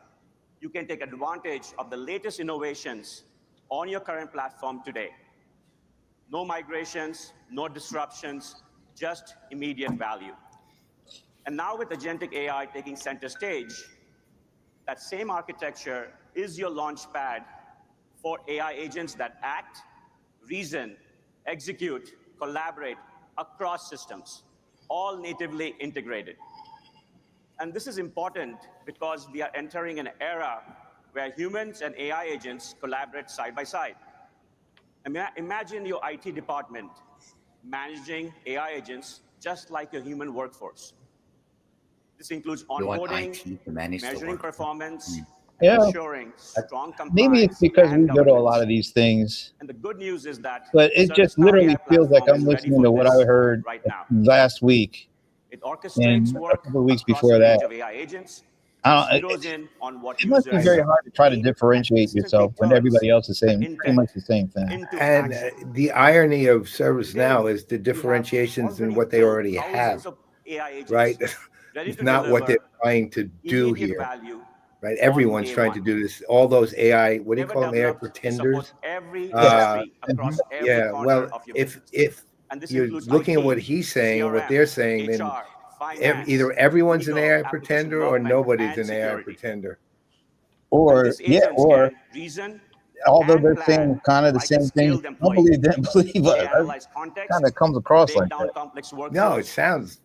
you can take advantage of the latest innovations on your current platform today. No migrations, no disruptions, just immediate value. And now with agentic AI taking center stage, that same architecture is your launch pad for AI agents that act, reason, execute, collaborate across systems, all natively integrated. And this is important because we are entering an era where humans and AI agents collaborate side by side. Imagine your IT department managing AI agents just like your human workforce. This includes onboarding, measuring performance, and ensuring strong compliance. Maybe it's because we go to a lot of these things. And the good news is that, but it just literally feels like I'm listening to what I heard last week. It orchestrates and work a couple of weeks across before a range that. of AI agents. It must be very hard to try to differentiate yourself when everybody else is saying pretty much the same thing. And the irony of ServiceNow is the differentiations in what they already have, right? It's not what they're trying to do here, right? Everyone's trying to do this. All those AI, what do you call them, AI pretenders? Yeah, well, if you're looking at what he's saying and what they're saying, then either everyone's an AI pretender or nobody's an AI pretender. Or although they're saying kind of the same thing, nobody didn't believe us. Kind of comes across like that. No, it sounds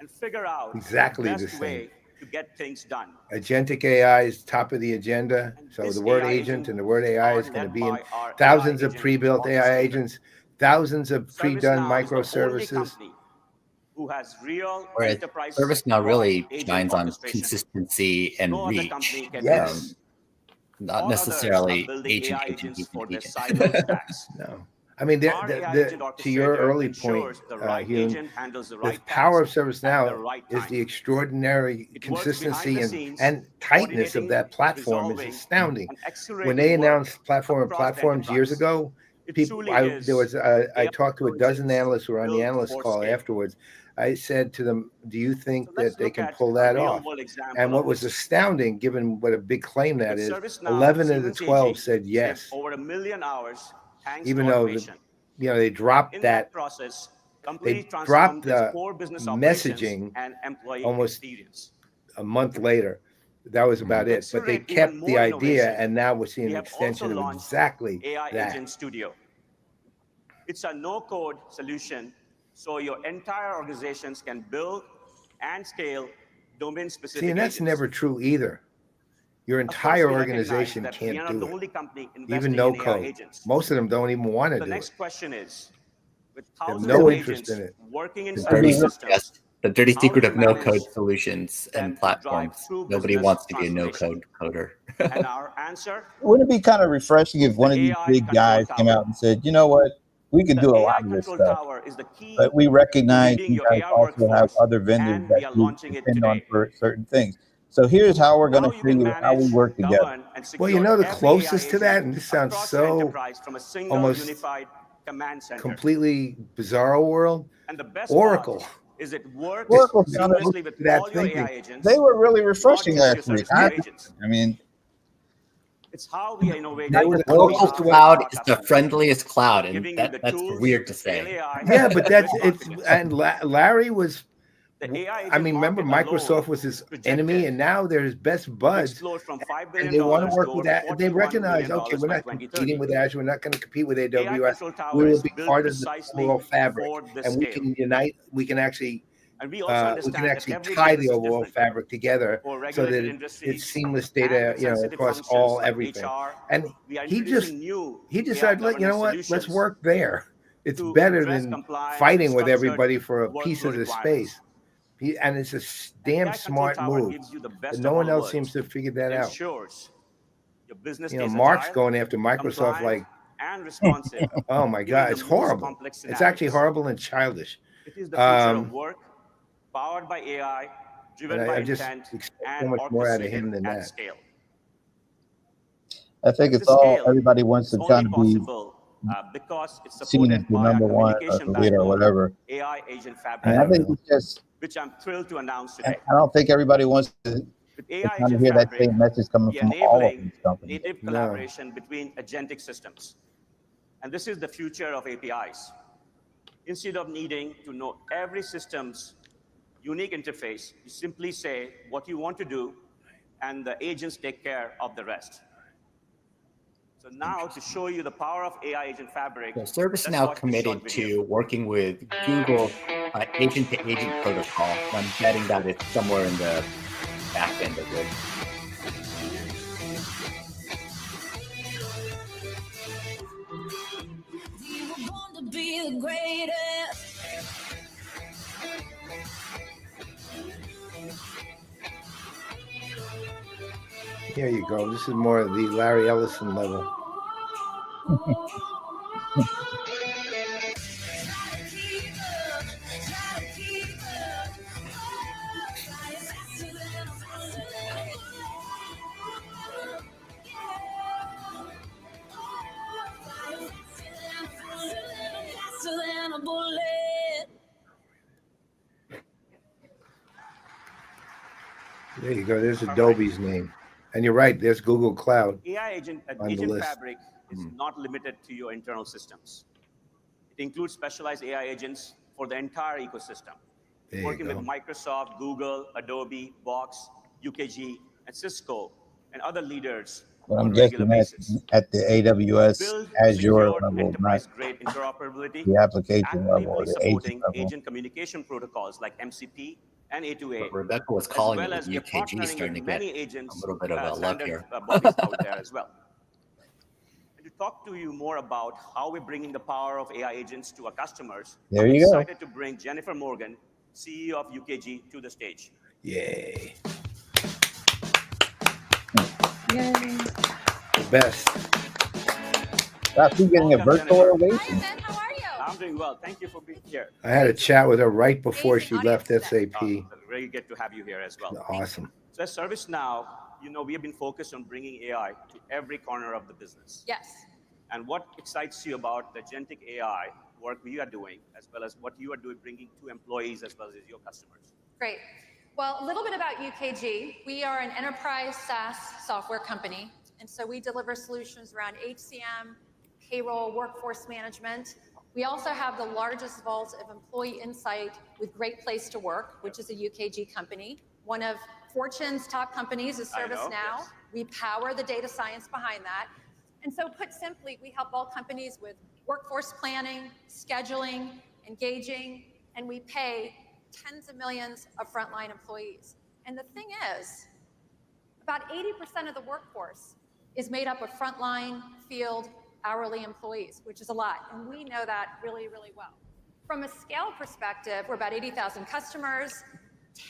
exactly the same. To get things done. Agentic AI is top of the agenda. So the word agent and the word AI is going to be in thousands of pre-built AI agents, thousands of pre-done microservices. Who has real Whereas enterprise ServiceNow really shines on consistency and reach. Yes. Not necessarily agent. No. I mean, to your early point, Hume, the power of ServiceNow is the extraordinary consistency and tightness of that platform is astounding. When they announced platforms years ago, I talked to a dozen analysts who were on the analyst call afterwards. I said to them, do you think that they can pull that off? And what was astounding, given what a big claim that is, 11 of the 12 said yes. Over 1 million hours, even though they dropped that process, they dropped the messaging almost a month later. That was about it. But they kept the idea, and now we're seeing an extension of exactly AI that. Agent Studio. It's a no-code solution, so your entire organizations can build and scale domain-specific See, and that's agents. never true either. Your entire organization can't do it, even no code. Most of them don't even want to do it. The next question is, with they have thousands no of interest in it. working inside the systems, the dirty secret of manage no-code solutions and platforms. Nobody wants to be a no-code coder. And our answer? Wouldn't it be kind of refreshing if one of these big guys came out and said, you know what? we can do a lot of this stuff, but we recognize you guys also have other vendors that you depend on for certain things. So here's how we're going to show you how we work together. Well, you know, the closest to that, and this sounds so almost completely bizarro world, Oracle. Is it works Oracle seamlessly with all your AI agents? They were really refreshing last week. I mean, it's how we innovate. Oracle Cloud is the friendliest cloud, and that's weird to say. Yeah, but and Larry was. I mean, remember Microsoft was his enemy, and now they're his best buds. And they want to work with that. They recognize, okay, we're not competing with Azure. We're not going to compete with AWS. We will be part of the overall fabric, and we can unite. We can actually tie the overall fabric together so that it's seamless data, across everything. And he decided, you know what? Let's work there. It's better than fighting with everybody for a piece of the space. And it's a damn smart move. But no one else seems to have figured that out. Mark's going after Microsoft like, oh my God, it's horrible. It's actually horrible and childish. It is the future of work, powered by AI, driven by intent, and so much more out of him than that. Scale. I think it's all everybody wants to try to be because it's seen as the number one or the leader or whatever. AI agent fabric. And I think it's just, which I'm thrilled to announce today. I don't think everybody wants to kind of hear that same message coming from all of these companies. Native collaboration between agentic systems. And this is the future of APIs. Instead of needing to know every system's unique interface, you simply say what you want to do, and the agents take care of the rest. So now, to show you the power of AI Agent Fabric, ServiceNow committed to working with Google agent-to-agent protocol. I'm betting that it's somewhere in the back end of it. Be the greatest. Here you go. This is more of the Larry Ellison level. There you go. There's Adobe's name. And you're right. There's Google Cloud. AI Agent Fabric is not limited to your internal systems. It includes specialized AI agents for the entire ecosystem, working with Microsoft, Google, Adobe, Box, UKG, and Cisco, and other leaders. Well, I'm guessing that's at the AWS Azure level, enterprise-grade interoperability, the application level or the agent level. Agent communication protocols like MCP and A2A. But Rebecca was calling as well as UKG starting to get agents, a little bit of a luck here. Bodies out there as well. And to talk to you more about how we're bringing the power of AI agents to our customers, I'm excited to bring Jennifer Morgan, CEO of UKG, to the stage. Yay. Yay. The best. Stop getting a virtual ovation. How are you? I'm doing well. Thank you for being here. I had a chat with her right before she left SAP. Really good to have you here as well. Awesome. So at ServiceNow, we have been focused on bringing AI to every corner of the business. Yes. And what excites you about the agentic AI work we are doing, as well as what you are doing, bringing to employees as well as your customers? Great. Well, a little bit about UKG. We are an enterprise SaaS software company. And so we deliver solutions around HCM, payroll, workforce management. We also have the largest vault of employee insight with Great Place to Work, which is a UKG company. One of Fortune's top companies is ServiceNow. Yes. We power the data science behind that. And so put simply, we help all companies with workforce planning, scheduling, engaging, and we pay tens of millions of frontline employees. And the thing is, about 80% of the workforce is made up of frontline, field, hourly employees, which is a lot. And we know that really, really well. From a scale perspective, we're about 80,000 customers,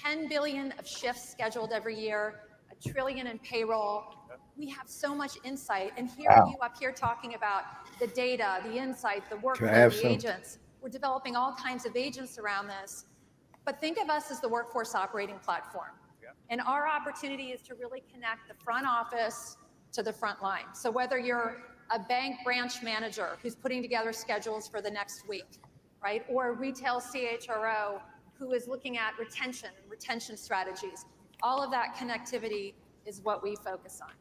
10 billion of shifts scheduled every year, a trillion in payroll. We have so much insight. And hearing you up here talking about the data, the insight, the workflow, the agents, we're developing all kinds of agents around this. But think of us as the workforce operating platform. And our opportunity is to really connect the front office to the front line. So whether you're a bank branch manager who's putting together schedules for the next week, right? Or a retail CHRO who is looking at retention strategies. All of that connectivity is what we focus on.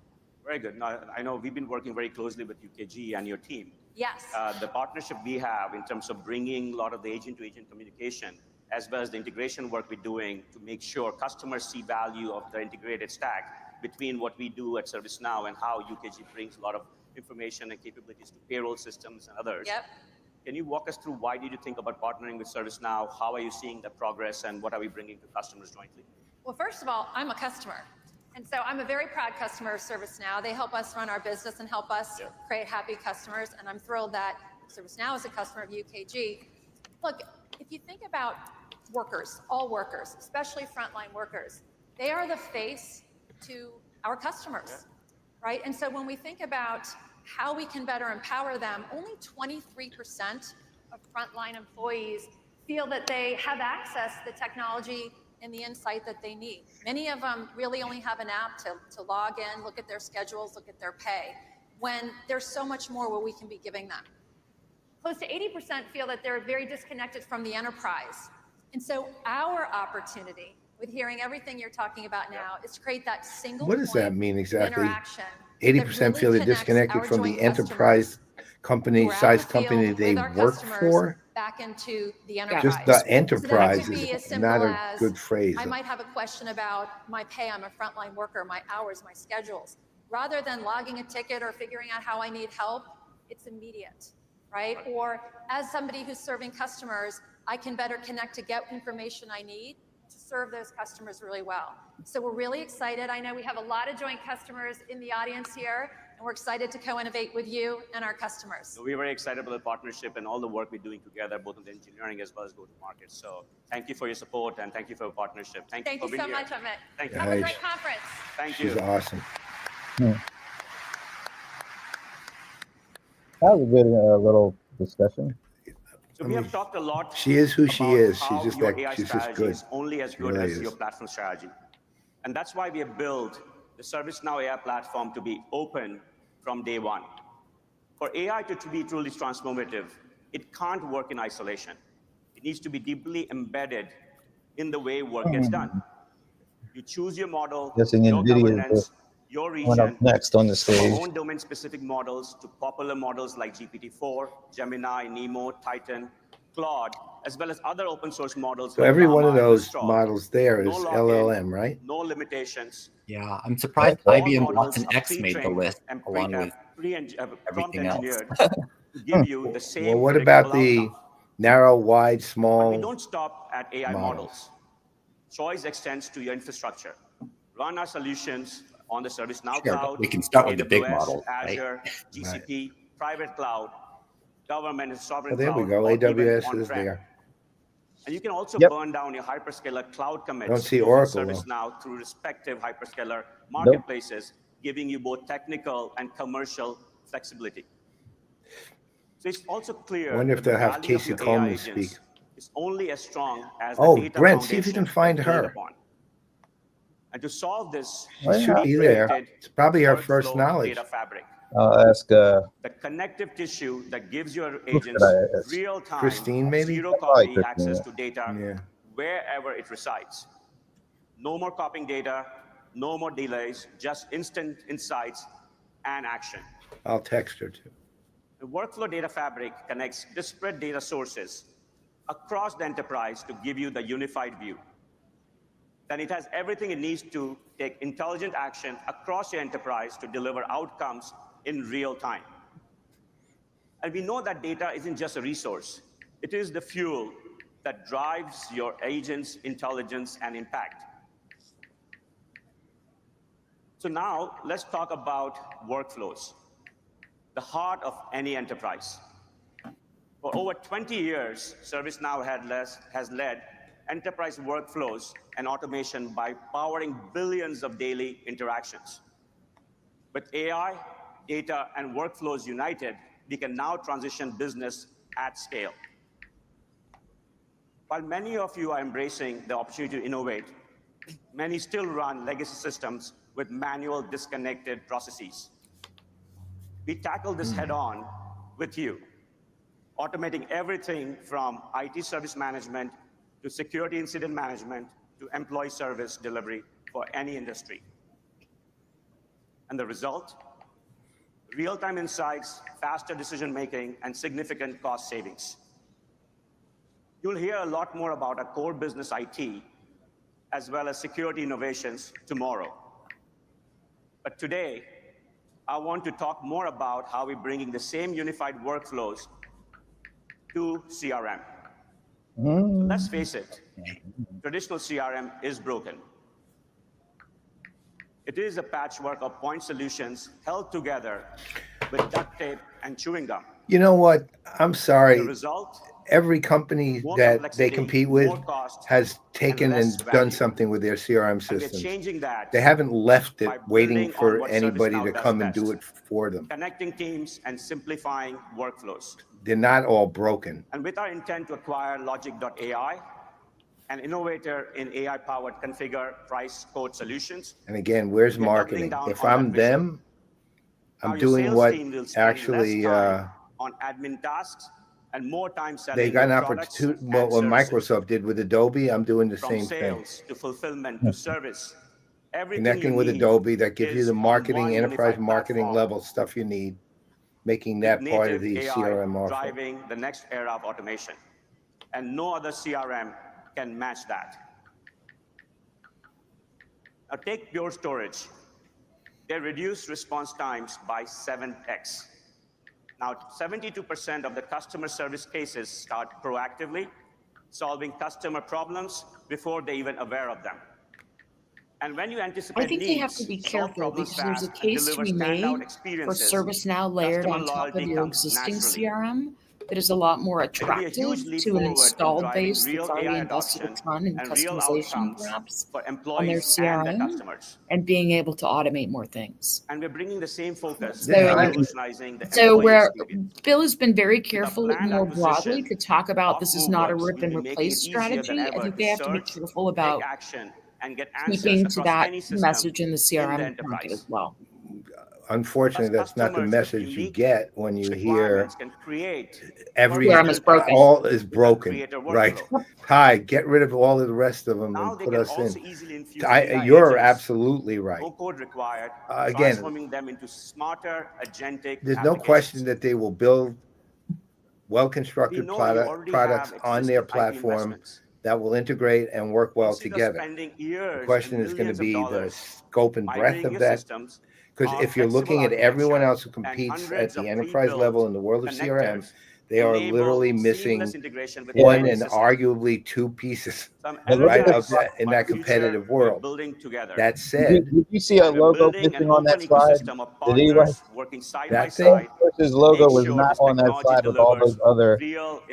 Very good. Now, I know we've been working very closely with UKG and your team. Yes. The partnership we have in terms of bringing a lot of the agent-to-agent communication, as well as the integration work we're doing to make sure customers see value of the integrated stack between what we do at ServiceNow and how UKG brings a lot of information and capabilities to payroll systems and others. Yep. Can you walk us through why did you think about partnering with ServiceNow? How are you seeing the progress and what are we bringing to customers jointly? Well, first of all, I'm a customer. And so I'm a very proud customer of ServiceNow. They help us run our business and help us create happy customers. And I'm thrilled that ServiceNow is a customer of UKG. Look, if you think about workers, all workers, especially frontline workers, they are the face to our customers, right? And so when we think about how we can better empower them, only 23% of frontline employees feel that they have access to the technology and the insight that they need. Many of them really only have an app to log in, look at their schedules, look at their pay, when there's so much more what we can be giving them. Close to 80% feel that they're very disconnected from the enterprise. And so our opportunity with hearing everything you're talking about now is to create that single What does that mean exactly? interaction. 80% feel they're disconnected from the enterprise company, size company they work for? Back into the enterprise. Just the enterprise so is not a good phrase. I might have a question about my pay. I'm a frontline worker, my hours, my schedules. Rather than logging a ticket or figuring out how I need help, it's immediate, right? Or as somebody who's serving customers, I can better connect to get information I need to serve those customers really well. So we're really excited. I know we have a lot of joint customers in the audience here, and we're excited to co-innovate with you and our customers. So we're very excited about the partnership and all the work we're doing together, both in the engineering as well as go-to-market. So thank you for your support and thank you for your partnership. Thank you for being here. Thank you so much, Amit. Thank you. Have a great conference. Thank you. She's awesome. That was a good little discussion. So we have talked a lot. She is who she is. She's how just your that. AI She's just strategy good. is only as She good really as is. your platform strategy. And that's why we have built the ServiceNow AI platform to be open from day one. For AI to be truly transformative, it can't work in isolation. It needs to be deeply embedded in the way work gets done. You choose your model, Guessing your NVIDIA governance, your went region, up next on the from stage. our own domain-specific models to popular models like GPT-4, Gemini, Nemo, Titan, Claude, as well as other open source models. So like every one of Llama, those Mistral. models there No is lock-in, LLM, right? No limitations. Yeah, I'm surprised All IBM models Watson are X made the pre-trained list and along with prompt everything else. engineered to give you the same Well, what about predictable the outcome. narrow, wide, But we small don't stop at AI models. Choice extends to your infrastructure. Run our solutions on the ServiceNow Sure, cloud, but we can start with the big AWS, models, right? Azure, GCP, private cloud, government and sovereign Oh, there we cloud, go. or even AWS is on-prem. there. And you can also Yep. burn down your hyperscaler cloud commits Don't see using Oracle, though. ServiceNow through respective hyperscaler marketplaces, giving you both technical and commercial flexibility. So it's also clear Wonder if that the they'll have value of Casey your AI Coleman agents speak. is only as strong as Oh, the data Brent, see if you foundation can find they're built her. upon. And to solve this, She should be there. It's probably her first workflow knowledge. data fabric, I'll ask the connective tissue that gives your agents I ask? real-time, Christine, maybe? zero Probably copy Christine, access yeah. to data Yeah. wherever it resides. No more copying data, no more delays, just instant insights and action. I'll text her too. The workflow data fabric connects disparate data sources across the enterprise to give you the unified view. Then it has everything it needs to take intelligent action across your enterprise to deliver outcomes in real time. And we know that data isn't just a resource. It is the fuel that drives your agent's intelligence and impact. So now let's talk about workflows, the heart of any enterprise. For over 20 years, ServiceNow has led enterprise workflows and automation by powering billions of daily interactions. With AI, data, and workflows united, we can now transition business at scale. While many of you are embracing the opportunity to innovate, many still run legacy systems with manual, disconnected processes. We tackle this head-on with you, automating everything from IT service management to security incident management to employee service delivery for any industry. And the result? Real-time insights, faster decision-making, and significant cost savings. You'll hear a lot more about our core business IT, as well as security innovations tomorrow. But today, I want to talk more about how we're bringing the same unified workflows to CRM. Let's face it, traditional CRM is broken. It is a patchwork of point solutions held together with duct tape and chewing gum. You know what? I'm sorry. The result? Every company that they compete with has taken and done something with their CRM systems. They haven't left it waiting for anybody to come and do it for them. Connecting teams and simplifying workflows. They're not all broken. And with our intent to acquire Logic.ai, an innovator in AI-powered configure, price, quote solutions. And again, where's marketing? If I'm them, I'm doing what actually on admin tasks and more time selling. They got an opportunity. Well, what Microsoft did with Adobe, I'm doing the same thing. From sales to fulfillment to service. Connecting with Adobe, that gives you the marketing, enterprise marketing level stuff you need, making that part of the CRM offer. Driving the next era of automation. And no other CRM can match that. Now take Pure Storage. They reduced response times by 7x. Now, 72% of the customer service cases start proactively, solving customer problems before they're even aware of them. And when you anticipate I think they have to be careful because there's a case to be made for ServiceNow layered on top of your existing CRM that is a lot more attractive to an installed base that's already invested a ton in customization perhaps on their CRM and being able to automate more things. And we're bringing the same focus. So where Bill has been very careful more broadly to talk about this is not a rip and replace strategy. I think they have to be careful about keeping to that message in the CRM market as well. Unfortunately, that's not the message you get when you hear all is broken, right? Hi, get rid of all of the rest of them and put us in. You're absolutely right. Again, there's no question that they will build well-constructed products on their platform that will integrate and work well together. The question is going to be the scope and breadth of that. Because if you're looking at everyone else who competes at the enterprise level in the world of CRM, they are literally missing one and arguably two pieces, right, of that, in that competitive world. That said, did you see a logo missing on that slide? Did anyone? That thing? His logo was not on that slide with all those other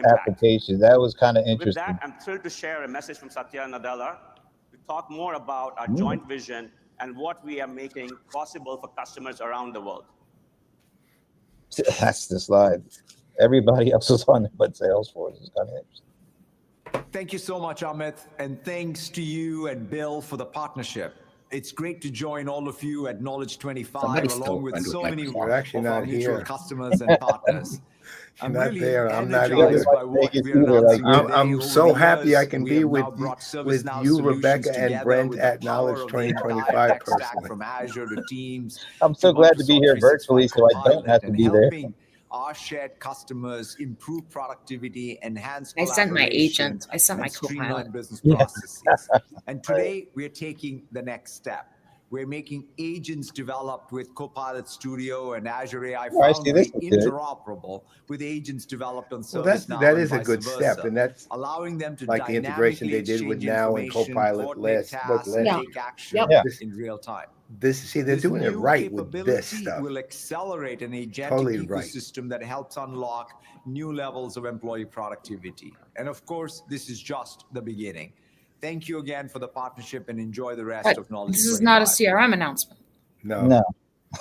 applications. That was kind of interesting. With that, I'm thrilled to share a message from Satya Nadella to talk more about our joint vision and what we are making possible for customers around the world. That's the slide. Everybody else was on it, but Salesforce is kind of interesting. Thank you so much, Amit, and thanks to you and Bill for the partnership. It's great to join all of you at Knowledge 25, along with so many of our mutual customers and partners. I'm not really there. I'm not either. I'm so happy I can be with you, Rebecca, and Brent at Knowledge 2025 personally. From Azure to Teams. I'm so glad to be here virtually, so I don't have to be there. Our shared customers improve productivity, enhance I sent my agent. I sent my co-pilot. Business processes. And today we're taking the next step. We're making agents developed with Copilot Studio and Azure AI Oh, I see, this Foundry is good. interoperable with agents developed on Well, ServiceNow that and is a vice good versa, step, and that's allowing them to like the integration they did with exchange Now and information, Copilot coordinate tasks, and Yeah. take action Yep. Yeah. in real time. See, they're This doing it new right with this capability stuff. will accelerate an agentic Totally right. ecosystem that helps unlock new levels of employee productivity. And of course, this is just the beginning. Thank you again for the partnership and enjoy the rest But of Knowledge this is 25. not a CRM announcement. No. No.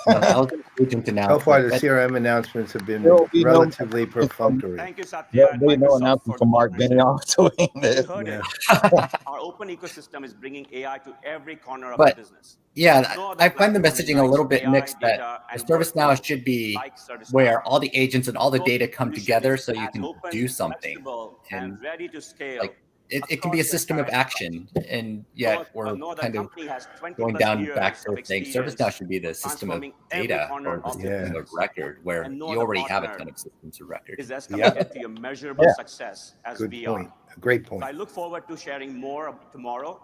No, that was an agent So announcement. far, the CRM announcements have been There will be no relatively perfunctory. Thank you, Satya There'll and be no Microsoft announcement for from the Mark partnership. Benioff doing You this. heard Yeah. it. Our open ecosystem is bringing AI to every corner of But the business. yeah, No other I find the platform messaging a unites little bit AI, mixed that data, and ServiceNow workflow should be like ServiceNow. where all the agents and all the So data come solution together is so you as can open, do something. flexible, And and ready to scale. like it can be a across the system of entire action, and yet we're no other kind of company has 20 going plus down years back to of saying experience ServiceNow should be the system of transforming every data corner or the of the system Yeah. of record, where and no you other already have a partner ton of systems of record. is as committed to your measurable Yeah. success as Good we point. are. A great So point. I look forward to sharing more tomorrow.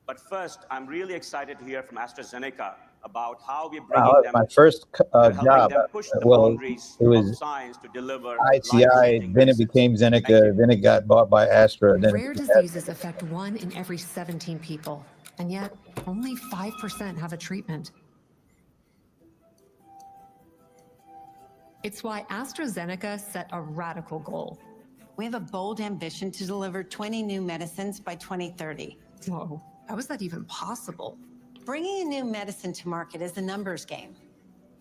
But first, I'm really excited to hear from AstraZeneca about how we're bringing Wow, them my first and helping job. them push the Well, boundaries it of was science to deliver ITI, life-changing then it medicines. became Thank Zeneca, you. then it got bought by Astra. Then Rare diseases affect 1 in every 17 people, and yet only 5% have a treatment. It's why AstraZeneca set a radical goal. We have a bold ambition to deliver 20 new medicines by 2030. Whoa, how is that even possible? Bringing a new medicine to market is a numbers game.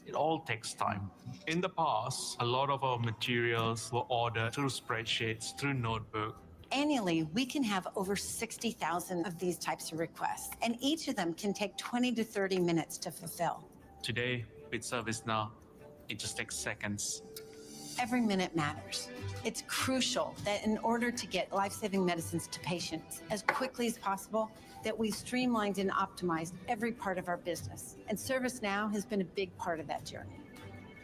It all takes time. In the past, a lot of our materials were ordered through spreadsheets, through notebook. Annually, we can have over 60,000 of these types of requests, and each of them can take 20 to 30 minutes to fulfill. Today, with ServiceNow, it just takes seconds. Every minute matters. It's crucial that in order to get life-saving medicines to patients as quickly as possible, that we streamlined and optimized every part of our business. And ServiceNow has been a big part of that journey.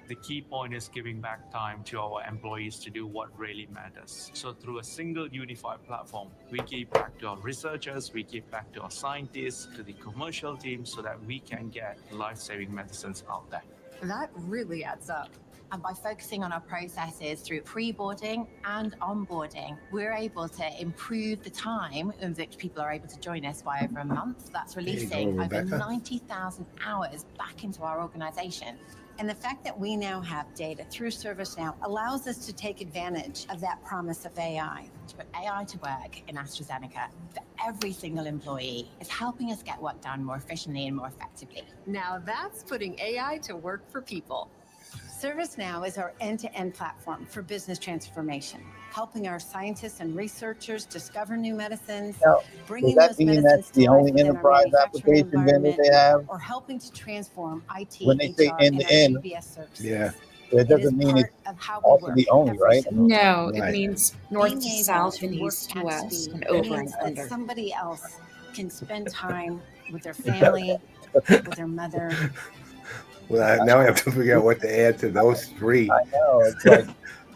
The key point is giving back time to our employees to do what really matters. So through a single unified platform, we give back to our researchers, we give back to our scientists, to the commercial team, so that we can get life-saving medicines out there. That really adds up. And by focusing on our processes through pre-boarding and onboarding, we're able to improve the time in which people are able to join us by over a month. That's releasing over 90,000 hours back into our organization. And the fact that we now have data through ServiceNow allows us to take advantage of that promise of AI. To put AI to work in AstraZeneca for every single employee is helping us get work done more efficiently and more effectively. Now that's putting AI to work for people. ServiceNow is our end-to-end platform for business transformation, helping our scientists and researchers discover new medicines, Now, bringing does that those mean medicines that's the to life only within our enterprise manufacturing application vendor environment, they have? or helping to transform IT, When they say HR, end and to our end, GBS services. Yeah. It It is doesn't mean part it's of how we also work the only, every right? single day. No, it Right. means north Being to able south to and work east to at west speed and over means and that under. somebody else can spend time with their family, with their mother. Well, now I have to figure out what to add to those three. I know. It's like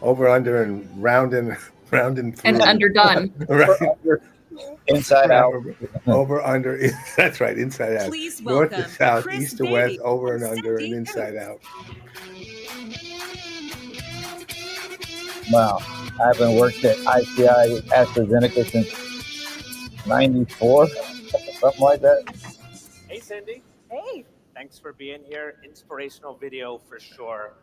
over, under, and rounding through. And underdone. Right. Inside out. Over, under. That's right. Inside out. Please North to welcome south, Chris east to west, Beatty over and and under, and Cindy inside out. Wow. I haven't worked at ITI AstraZeneca since 94, something like that. Hey, Cindy. Hey. Thanks for being here. Inspirational video for sure.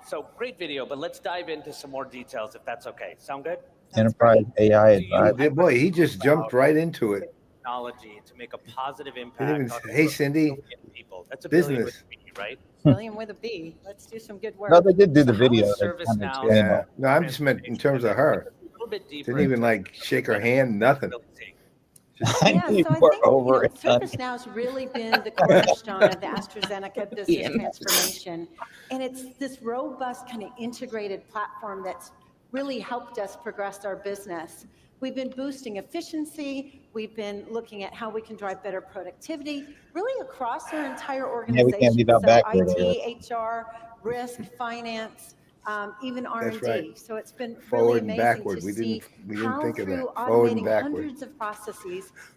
So great video, but let's dive into some more details if that's okay. Sound good? Enterprise AI advisor. Boy, he just jumped right into it. Technology to make a positive Didn't impact even on say, hey, Cindy, people. That's a business. billion with a B, right? Billion with a B. Let's do some good work. No, they did do the So how video. is They kind of ServiceNow- explained Yeah. that. No, I'm just meant in terms of her. A little bit deeper Didn't even into like shake her hand, nothing. Yeah, so I think ServiceNow's really been the cornerstone of the AstraZeneca business transformation. And it's this robust kind of integrated platform that's really helped us progress our business. We've been boosting efficiency. We've been looking at how we can drive better productivity, really across our entire organization. Yeah, we can't leave out backward. IT, HR, risk, finance, even R&D. right. So it's been Forward really and amazing backward. to We see didn't how think of through that. Forward and automating backward. hundreds of processes,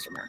customer.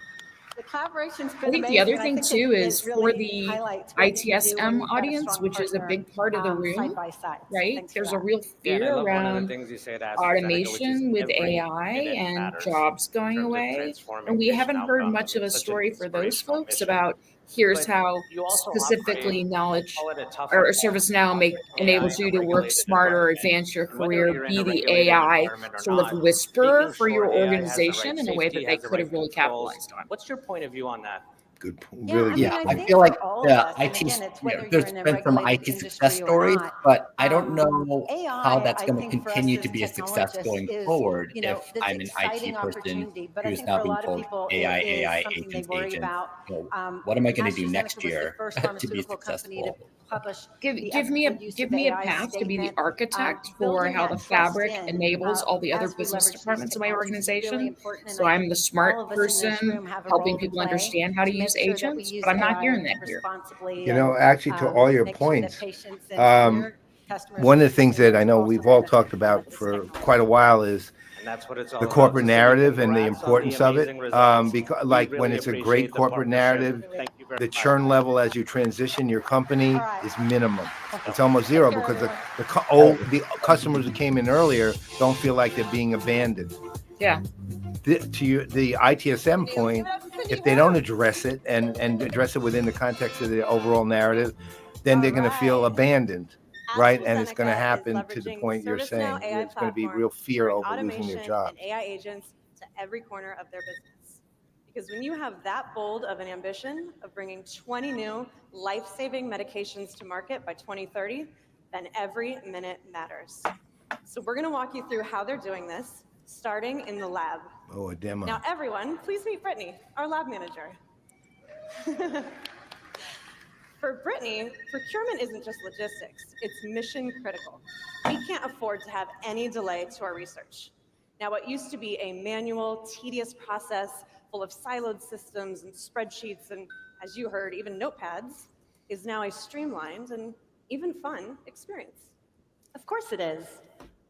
The collaboration's been I think amazing. the other and I thing think too it is for really the highlights what you can do when ITSM you've got a audience, strong which is a partner, big part of the room, side by side. So right? thanks for There's a that. real Yeah, and I fear love one of the around things you say at AstraZeneca, which is automation with every AI minute and matters jobs in going terms of away. transforming And we patient haven't heard outcomes. much of a It's such an story for those inspirational folks mission. about here's But how you also specifically operate, knowledge call it a tough or environment. ServiceNow AI in enables a you to work regulated smarter, environment. advance your And whether career, you're in be a the regulated AI environment or sort of not, whisperer making for your sure AI has the organization right in a way safety, that they has the could right have really controls. capitalized on. What's your point of view on that? Good. Yeah, Really good. I point. feel like all the of us, and IT, again, it's whether there's you're in a been some regulated IT success industry or stories, not. but I don't know how AI, that's I going to think for us continue as to be a success technologists going is, forward you know, if this I'm an exciting IT person opportunity. But I who's think now for a being lot of told people, AI, it is AI, something they agents, worry agents. about. What am I going to do AstraZeneca next was the year first to be pharmaceutical company to successful? publish the Give me ethical use of a AI path to be the statement. architect for Building how that the trust fabric in enables all the other as we business leverage these departments of my technologies is really organization. important. And So I I'm think the smart all of us in this person room have a helping role to people play understand how to use make sure that we agents, use but I'm not AI hearing that here. responsibly. You know, actually, to all your make sure that points, patients and your customers one of the and things that I consumers know also we've all benefit talked from about this for technology. quite a while is And that's what it's all the about. corporate So Cindy, narrative and the congrats on the importance of it. amazing results. Because, We like, when really it's a appreciate great the corporate partnership. narrative, Thank you very the much. churn level as you transition your company is minimum. It's almost Take zero care, because everyone. the customers who came in earlier don't feel like they're being abandoned. Yeah. The ITSM point, if they don't address it and address it within the context of the overall narrative, then they're going to feel abandoned, right? And it's going to happen to the point you're saying. ServiceNow AI There's going to be platform real fear bring over losing their automation job. and AI agents to every corner of their business. Because when you have that bold of an ambition of bringing 20 new life-saving medications to market by 2030, then every minute matters. So we're going to walk you through how they're doing this, starting in the lab. Oh, a demo. Now, everyone, please meet Brittany, our lab manager. For Brittany, procurement isn't just logistics, it's mission critical. We can't afford to have any delay to our research. Now, what used to be a manual, tedious process full of siloed systems and spreadsheets and, as you heard, even notepads, is now a streamlined and even fun experience. Of course it is.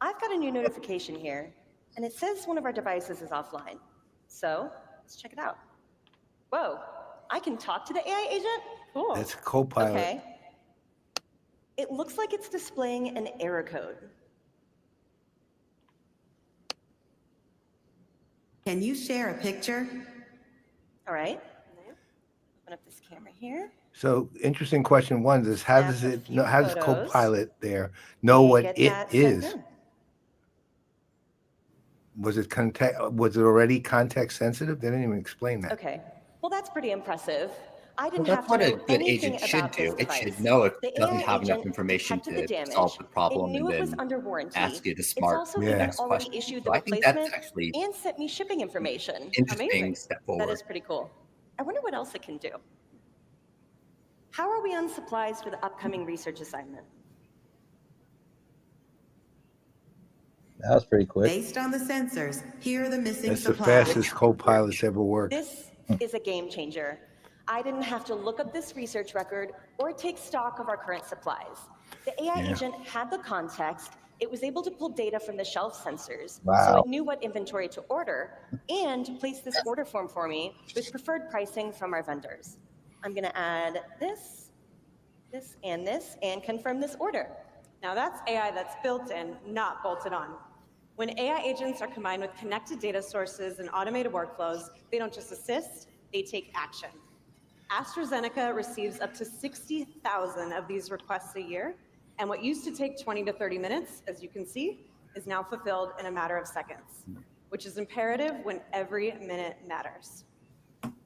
I've got a new notification here, and it says one of our devices is offline. So let's check it out. Whoa, I can talk to the AI agent? Cool. That's a co-pilot. Okay. It looks like it's displaying an error code. Can you share a picture? All right. Open up this camera here. So interesting question one is how does it know, how does photos. Copilot there know what Get it that sent is? in. Was it already context sensitive? They didn't even explain that. Okay. Well, that's pretty impressive. I didn't Well, have that's to what know a good anything agent should about this do. It device. should know if The it doesn't AI have enough agent information detected the to damage. solve the problem It knew and it was then under warranty. ask you to It's smart also the even next already question. issued So the I think that's replacement actually and sent me shipping information. interesting Amazing. step That forward. is pretty cool. I wonder what else it can do. How are we on supplies for the upcoming research assignment? That was pretty quick. Based on the sensors, here are the missing That's the supplies. fastest Copilot's ever worked. This is a game changer. I didn't have to look up this research record or take stock of our current supplies. The AI agent had the context. It was able to pull data from the shelf sensors, so Wow. it knew what inventory to order and place this order form for me with preferred pricing from our vendors. I'm going to add this, and confirm this order. Now that's AI that's built in, not bolted on. When AI agents are combined with connected data sources and automated workflows, they don't just assist, they take action. AstraZeneca receives up to 60,000 of these requests a year, and what used to take 20 to 30 minutes, as you can see, is now fulfilled in a matter of seconds, which is imperative when every minute matters.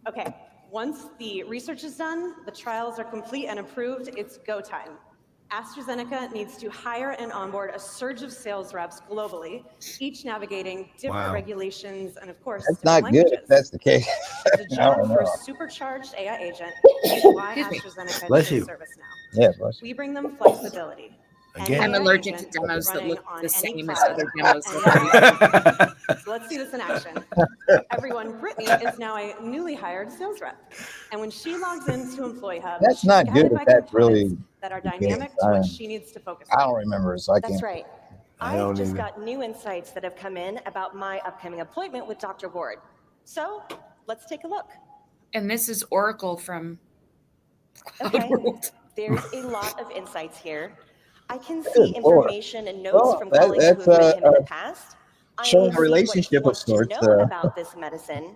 Okay, once the research is done, the trials are complete and approved, it's go time. AstraZeneca needs to hire and onboard a surge of sales reps globally, each navigating different regulations and, of course, That's different not good languages. if that's the case. It's a I don't job for know. a supercharged AI agent, which is why AstraZeneca Bless chose you. ServiceNow. Yeah, bless you. We bring them flexibility. Again. I'm allergic to demos that look the same as other demos. So let's see this in action. Everyone, Brittany is now a newly hired sales rep. And when she logs into Employee Hub, That's she's not guided good by if that's components really that are the case. dynamic to what she needs to focus I on. don't remember, so I That's can't. right. I don't I've just either. got new insights that have come in about my upcoming appointment with Dr. Ward. So let's take a look. And this is Oracle from Okay, World. there's a lot of insights here. I can Good see Lord. information and notes Well, from colleagues that's who have met him in the past. I showing can a see what he relationship of wants to sorts. know about this medicine.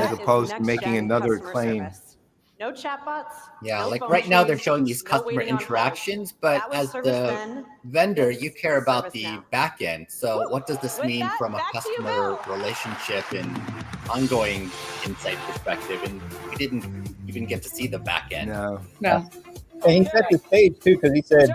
as opposed to making another claim. Service. No chatbots. Yeah, no like phone right now they're trees, showing these no customer waiting on hold. interactions, but That was as service the then, vendor, this you care is about service the now. back end. So what does this With mean that, from a back to you, customer Bill. relationship and ongoing insight perspective? And we didn't even get to see the back end. No. And he set the stage too, because he said,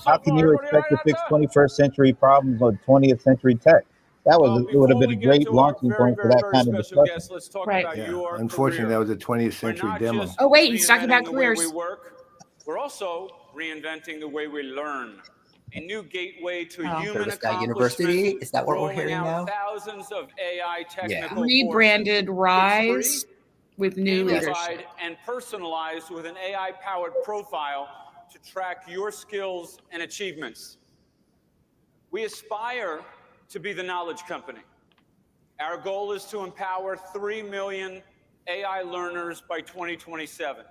"How can you expect to fix 21st century problems with 20th century tech?" That was it would have been a great launching point for that kind of discussion. Let's talk Right. about Yeah. your Unfortunately, career. that was a 20th century We're not demo. just Oh, wait, he's talking about reinventing the way we careers. work, we're also reinventing the way we learn. A new gateway to human ServiceNow University, accomplishment, is that what we're rolling hearing out now? thousands of AI technical Rebranded courses. Rise with new leadership. Gamified and personalized with an AI-powered profile to track your skills and achievements. We aspire to be the knowledge company. Our goal is to empower 3 million AI learners by 2027.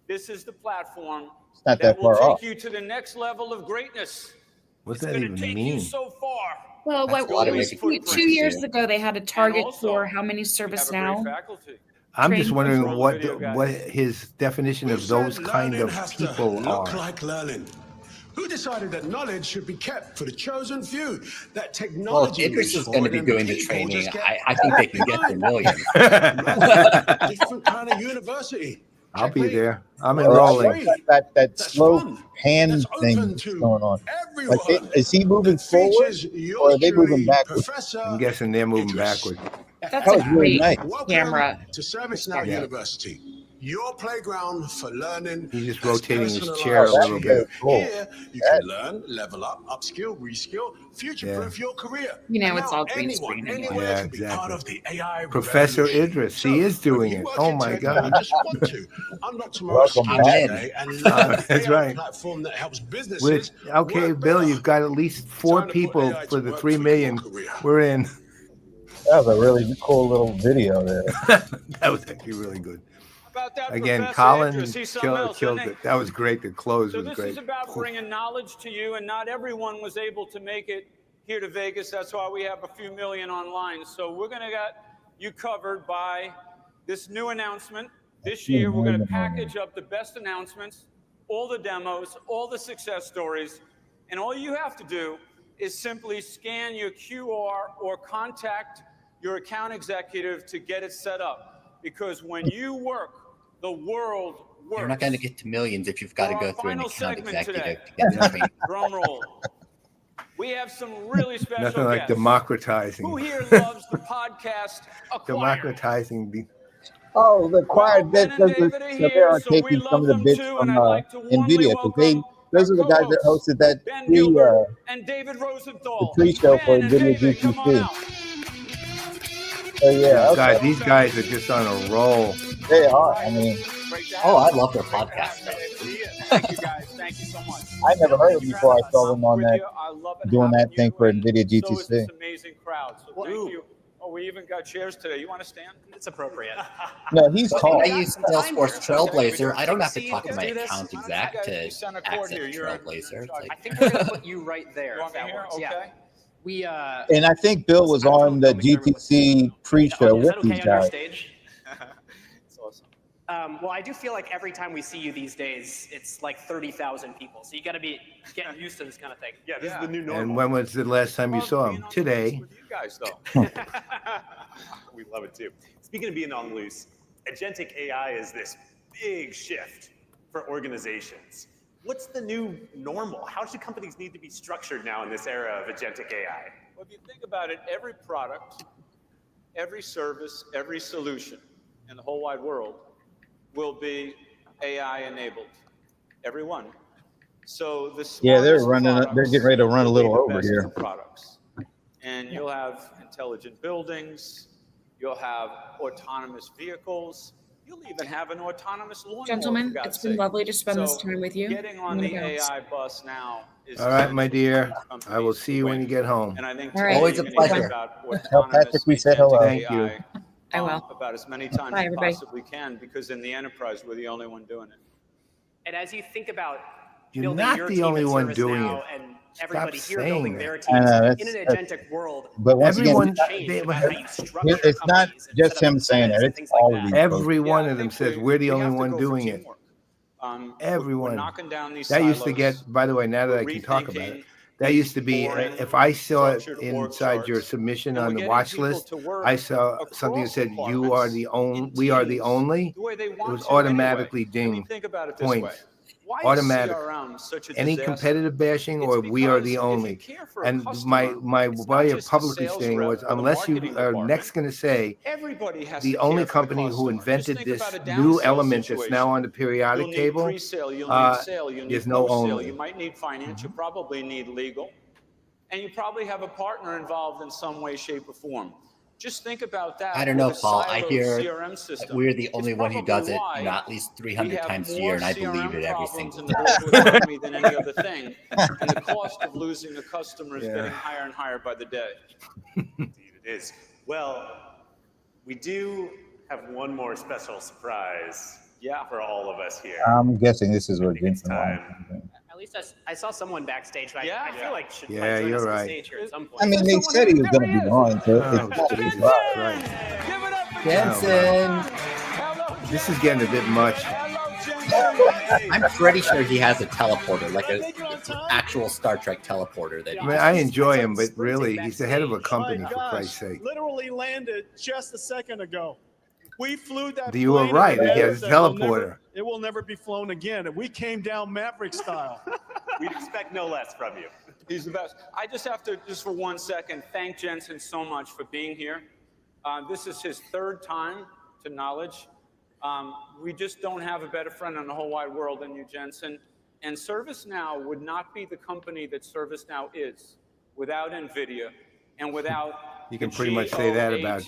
This is the platform not that that will far take off. you to the next level of greatness. What's It's that gonna even take mean? you so far. Well, That's what a lot of was education 2 years too. ago they had a target also, for how many We have a great ServiceNow faculty. I'm just Train wondering control. what his definition of those kind of people look are. like learning. Who decided that knowledge should be kept for the chosen few? That Well, technology if Idris moves is going to forward be and doing the people training, just get I think they can get to behind. millions. Different kind of university. I'll be there. I'm Well, I enrolling. like that slow pan thing that's going on. Like, is he moving forward or are they moving backwards? I'm guessing they're moving backwards. That's That a was really great nice. camera. To ServiceNow Yeah. University, your playground for learning. He's just that's rotating his personalized chair a to little you. bit. Here, you can learn, level up, upskill, reskill, future-proof your career. You know, And it's now all green anyone, screen anyway. anywhere Yeah, can be part of the AI Professor revolution. Idris, he is doing You it. work Oh in my tech God. and just want to unlock tomorrow's Welcome skills back. today and learn That's AI right. platform that helps businesses With okay, work Bill, better. you've got at least 4 Time to put people AI for to the work 3 for your million. career. We're in. That was a really cool little video there. That was actually really good. About that, Again, Professor Colin Idris, he's something else, killed isn't he? it. That was great. The close So was this great. is about bringing knowledge to you, and not everyone was able to make it here to Vegas. That's why we have a few million online. So we're going to get you covered by this new announcement. This year, we're going to package up the best announcements, all the demos, all the success stories, and all you have to do is simply scan your QR or contact your account executive to get it set up. Because when you work, the world works. You're not going to get to millions if you've got to For go our through an final account segment executive today. to get the training. Drum roll. We have some really special Nothing like guests. democratizing. Who here loves the podcast Acquired? Democratizing the. Oh, the choir. Ben and David are So they here, are so we taking love some of the them bits too, from and I'd like to warmly NVIDIA because those are the guys that co-hosts, hosted that Ben Gilbert and David Rosenthal. the pre-show for Ben and NVIDIA David, come on GTC. out. So yeah, Guys, okay. these guys are just on a roll. They are. I mean, Oh, I love their podcast. Thank you guys. Thank you so much. I never heard of them before I saw them on that I love it doing that having thing you, for and NVIDIA So is this GTC. amazing crowd. So thank you. Oh, we even got chairs today. You want to stand? It's appropriate. No, he's tall. I use Salesforce Trailblazer. I don't have to talk to my account exec to access Trailblazer. It's like, I think we're going to put you right there. You want if me that here? works. Yeah. Okay. We, And I think Bill was on the GTC pre-show is with that these okay on your guys. stage? It's awesome. Well, I do feel like every time we see you these days, it's like 30,000 people. So you got to be getting used to this kind of thing. Yeah, this is the new normal. And when was the last time you saw him? Today. With you guys, though. We love it too. Speaking of being on loose, agentic AI is this big shift for organizations. What's the new normal? How should companies need to be structured now in this era of agentic AI? Well, if you think about it, every product, every service, every solution in the whole wide world will be AI enabled. Every one. So the Yeah, they're smartest running. They're products getting ready to run a will be little the over best here. of products. And you'll have intelligent buildings. You'll have autonomous vehicles. You'll even have an autonomous lawnmower. Gentlemen, for God's it's been sake. lovely to spend this So time with you. Getting on I'm the gonna bounce. AI bus now is All right, my dear. companies I will see you when you get home. And I think All right. always a today you're gonna pleasure. hear about Tell autonomous Patrick we said hello. Thank you. AI, I will. about as many times Bye, as you everybody. possibly can, because in the enterprise, we're the only one doing it. And as you think about You're building not your the team only at one doing ServiceNow it. and everybody here saying building that. their I teams know, in an that's- agentic world, But once Everyone, again, change they, about how you structure it's not companies and just set up him saying that. incentives and It's things like all that. of these folks. every one I of them think says we're the we only have to one go for doing it. teamwork. We're Everyone. knocking down these That used to silos. get, by the way, now that I can talk about it, that used to be, boring, if I saw it structured org inside your charts. submission And on we're the getting watch people list, to work I saw something that across said you are the only, we are the teams, only. the way they It want was to anyway. automatically I mean, ding think about it this points. way. Why is Automatic. CRM such a Any disaster? competitive bashing It's or we are because the if only. you care for a And customer, my it's way not of just the publicly sales saying rep was, or the unless you marketing are department. next going to say Everybody has the to only care for the company who customer. invented Just think this about a new downsell element that's now situation. on the periodic You'll need table, pre-sale, you'll need sale, you'll there's need no post-sale, only. you might need finance, you probably need legal, and you probably have a partner involved in some way, shape, or form. Just think about that. I don't know, with a Paul. I siloed hear CRM system. we're the only It's one who does it, probably at least we 300 have times a more year, and I CRM believe it every problems single in the time. global economy than any other thing, and the cost of losing a customer is getting higher and higher by the day. Indeed it is. Well, we do have one more special surprise for all of us here. I'm guessing this is what Jensen time. wants. At least I saw someone backstage, but I feel like should Yeah, might join you're us on right. stage here at some point. I mean, they said he was going to be on, so Oh, it's not a Jesus surprise. Christ. Give it up for Jensen! This is getting a bit much. I'm pretty sure he has a teleporter, like an actual Star Trek teleporter. That I mean, I enjoy him, but really, he's the head of a company, for Christ's sake. Literally landed just a second ago. We flew that You were plane right. in a He has a manner that teleporter. it will never be flown again. And we came down Maverick style. We'd expect no less from you. He's the best. I just have to, just for 1 second, thank Jensen so much for being here. This is his third time to Knowledge. We just don't have a better friend in the whole wide world than you, Jensen. And ServiceNow would not be the company that ServiceNow is without NVIDIA and without You can pretty much say that about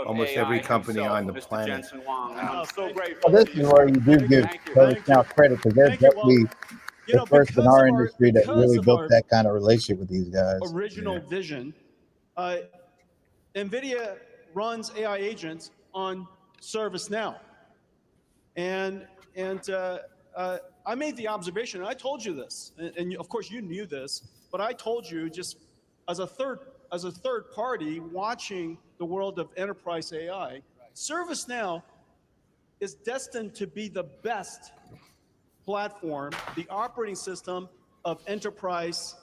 almost every company on the planet. Jensen Wong. And I'm so grateful. Well, this is where you do give ServiceNow credit, because they're definitely the first in our industry that really built that kind of relationship with these guys. Original vision. NVIDIA runs AI agents on ServiceNow. And I made the observation, and I told you this, and of course you knew this, but I told you just as a third party watching the world of enterprise AI, ServiceNow is destined to be the best platform, the operating system of enterprise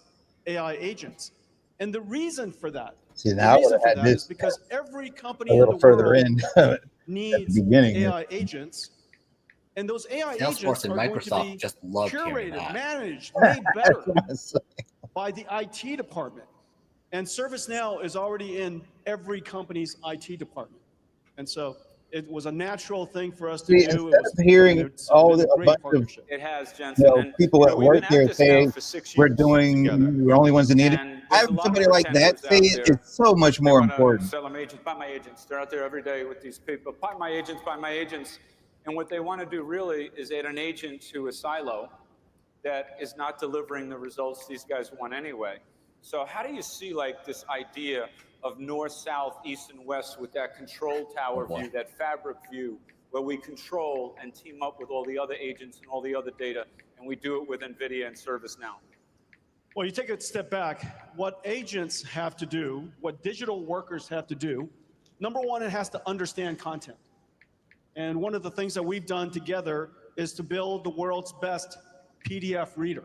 AI agents. And the reason for that, is because every company in the world needs AI agents. And those AI agents are going to be just love curated, managed, made better by the IT department. And ServiceNow is already in every company's IT department. And so it was a natural thing for us to do. Instead of hearing all the a bunch of it has, Jensen, people that work there say we're the only ones that need it. Having somebody like that say it is so much more important. Sell them agents, buy my agents. They're out there every day with these people. Buy my agents, buy my agents. And what they want to do really is add an agent to a silo that is not delivering the results these guys want anyway. So how do you see like this idea of north, south, east, and west with that control tower view, that fabric view, where we control and team up with all the other agents and all the other data, and we do it with NVIDIA and ServiceNow? Well, you take a step back. What agents have to do, what digital workers have to do, number one, it has to understand content. And one of the things that we've done together is to build the world's best PDF reader.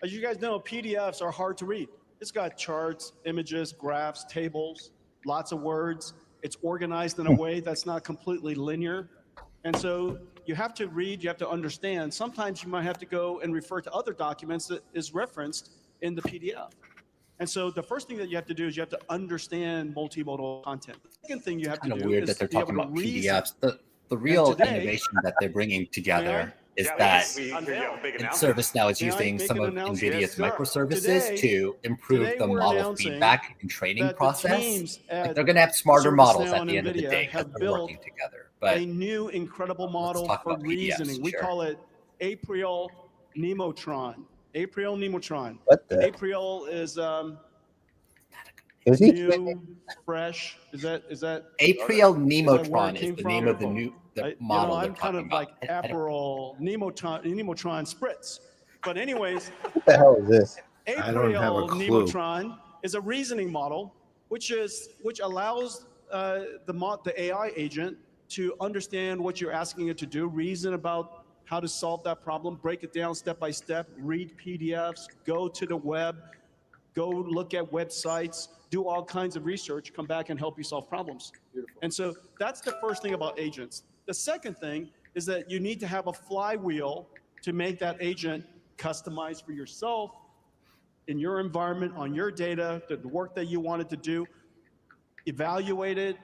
As you guys know, PDFs are hard to read. It's got charts, images, graphs, tables, lots of words. It's organized in a way that's not completely linear. And so you have to read, you have to understand. Sometimes you might have to go and refer to other documents that is referenced in the PDF. And so the first thing that you have to do is you have to understand multimodal content. The second thing you have to do is weird that they're talking about PDFs. The real innovation that they're bringing together is that ServiceNow is using some of NVIDIA's microservices to improve the model feedback and training process. Like they're going to have smarter models at the end of the day because they're working together. But a new incredible model for reasoning. We call it April Nemotron. April Nemotron. What the? April is Is he new, fresh. Is that April Nemotron is the name of the new model. I'm kind of like April Nemotron Spritz. But anyways, what the hell is this? I don't have a clue. Nemotron is a reasoning model, which allows the AI agent to understand what you're asking it to do, reason about how to solve that problem, break it down step by step, read PDFs, go to the web, go look at websites, do all kinds of research, come back and help you solve problems. Beautiful. And so that's the first thing about agents. The second thing is that you need to have a flywheel to make that agent customized for yourself, in your environment, on your data, the work that you wanted to do, evaluate it,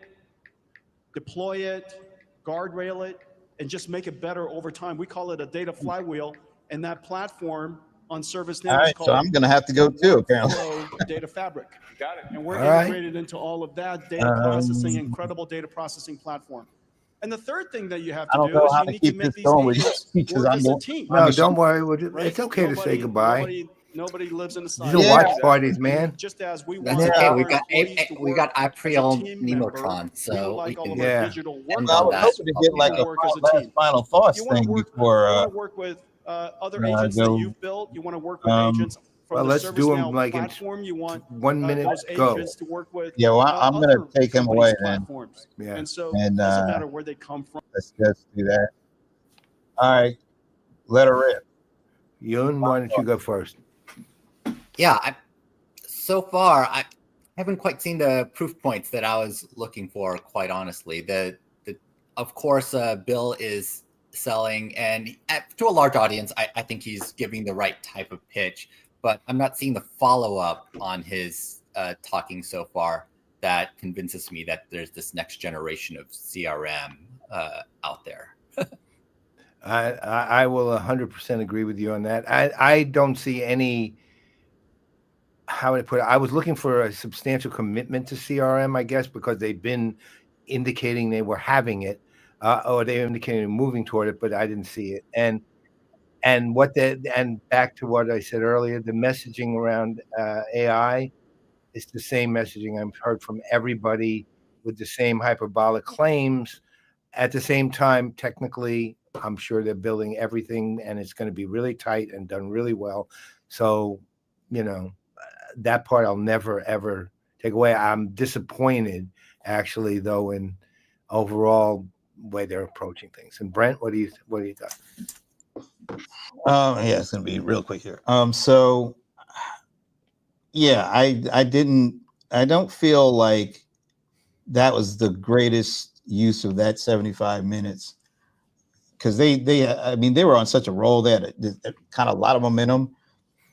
deploy it, guardrail it, and just make it better over time. We call it a data flywheel, and that platform on ServiceNow all right, so I'm going to have to go too, apparently. Data fabric. Got it. And we're all integrated into all of that data processing, incredible data processing platform. And the third thing that you have to do is you need to make these agents work as a team. No, don't worry. It's okay to say goodbye. Nobody lives in the silo. These are watch parties, man. Just as we That's okay. We got April Nemotron, so we can digital work. And I was hoping to get like a final thoughts thing before. You want to work with other agents that you've built. You want to work with agents from the ServiceNow platform. You want 1 minute those go. agents to work with. Yeah, well, I'm going to take him away then. And so it doesn't matter where they come from. Let's just do that. All right, let her rip. Yoon, why don't you go first? Yeah, so far I haven't quite seen the proof points that I was looking for. Quite honestly, of course, Bill is selling, and to a large audience, I think he's giving the right type of pitch. But I'm not seeing the follow up on his talking so far that convinces me that there's this next generation of CRM out there. I will 100% agree with you on that. I don't see any, how would I put it? I was looking for a substantial commitment to CRM, I guess, because they've been indicating they were having it, or they were indicating moving toward it, but I didn't see it. And back to what I said earlier, the messaging around AI is the same messaging I've heard from everybody with the same hyperbolic claims. At the same time, technically, I'm sure they're building everything and it's going to be really tight and done really well. So, that part I'll never, ever take away. I'm disappointed, actually, though, in overall way they're approaching things. And Brent, what do you got? Yeah, it's gonna be real quick here. So yeah, I don't feel like that was the greatest use of that 75 minutes, because they were on such a roll. They had a kind of a lot of momentum,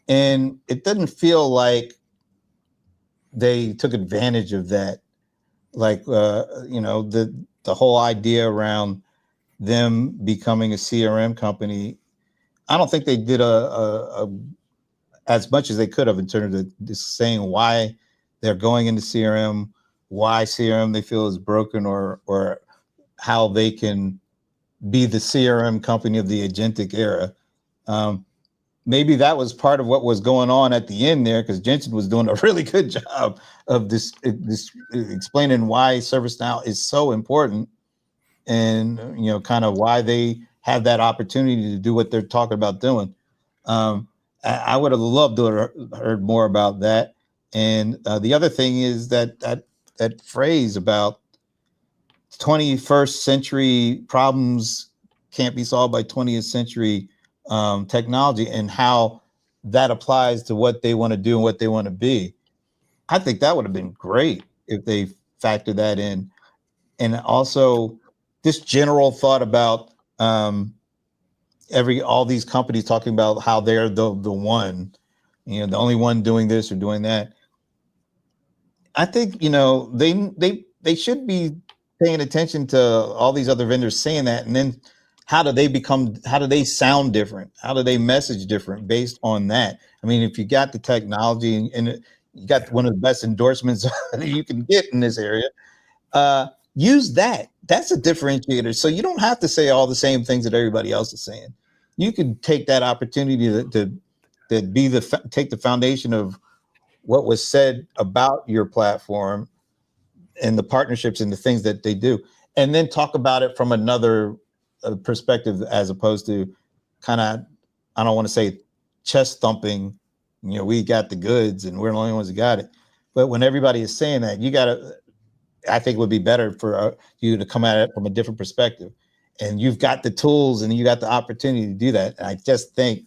and it doesn't feel like they took advantage of that. Like the whole idea around them becoming a CRM company, I don't think they did a as much as they could have in terms of just saying why they're going into CRM, why CRM they feel is broken, or how they can be the CRM company of the agentic era. Maybe that was part of what was going on at the end there, because Jensen was doing a really good job of this explaining why ServiceNow is so important, and kind of why they have that opportunity to do what they're talking about doing. I would have loved to have heard more about that. And the other thing is that phrase about 21st century problems can't be solved by 20th century technology, and how that applies to what they want to do and what they want to be. I think that would have been great if they factored that in. And also this general thought about all these companies talking about how they're the one, the only one doing this or doing that. I think they should be paying attention to all these other vendors saying that, and then how do they sound different? How do they message different based on that? I mean, if you got the technology and you got one of the best endorsements that you can get in this area, use that. That's a differentiator. So you don't have to say all the same things that everybody else is saying. You can take that opportunity to take the foundation of what was said about your platform and the partnerships and the things that they do, and then talk about it from another perspective, as opposed to kind of, I don't want to say chest thumping, we got the goods and we're the only ones who got it. But when everybody is saying that, I think it would be better for you to come at it from a different perspective. And you've got the tools and you got the opportunity to do that. And I just think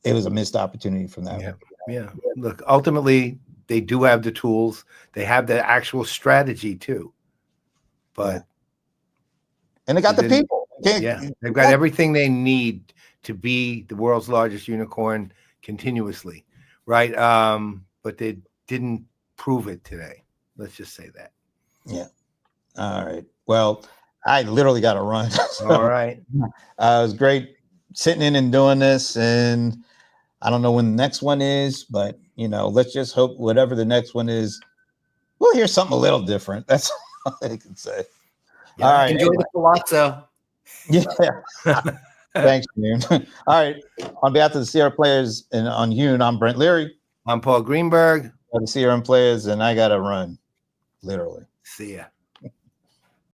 it was a missed opportunity from that. Yeah. Look, ultimately, they do have the tools. They have the actual strategy too. But and they got the people. They've got everything they need to be the world's largest unicorn continuously, right? But they didn't prove it today. Let's just say that. Yeah. All right. Well, I literally got to run. So, all right. It was great sitting in and doing this, and I don't know when the next one is, but let's just hope whatever the next one is, we'll hear something a little different. That's all I can say. Yeah, all right. Enjoy the palazzo. Yeah. Thanks, Yoon. All right. On behalf of the CRM players and on Yoon, I'm Brent Leary. I'm Paul Greenberg. The CRM players, and I got to run. Literally. See ya.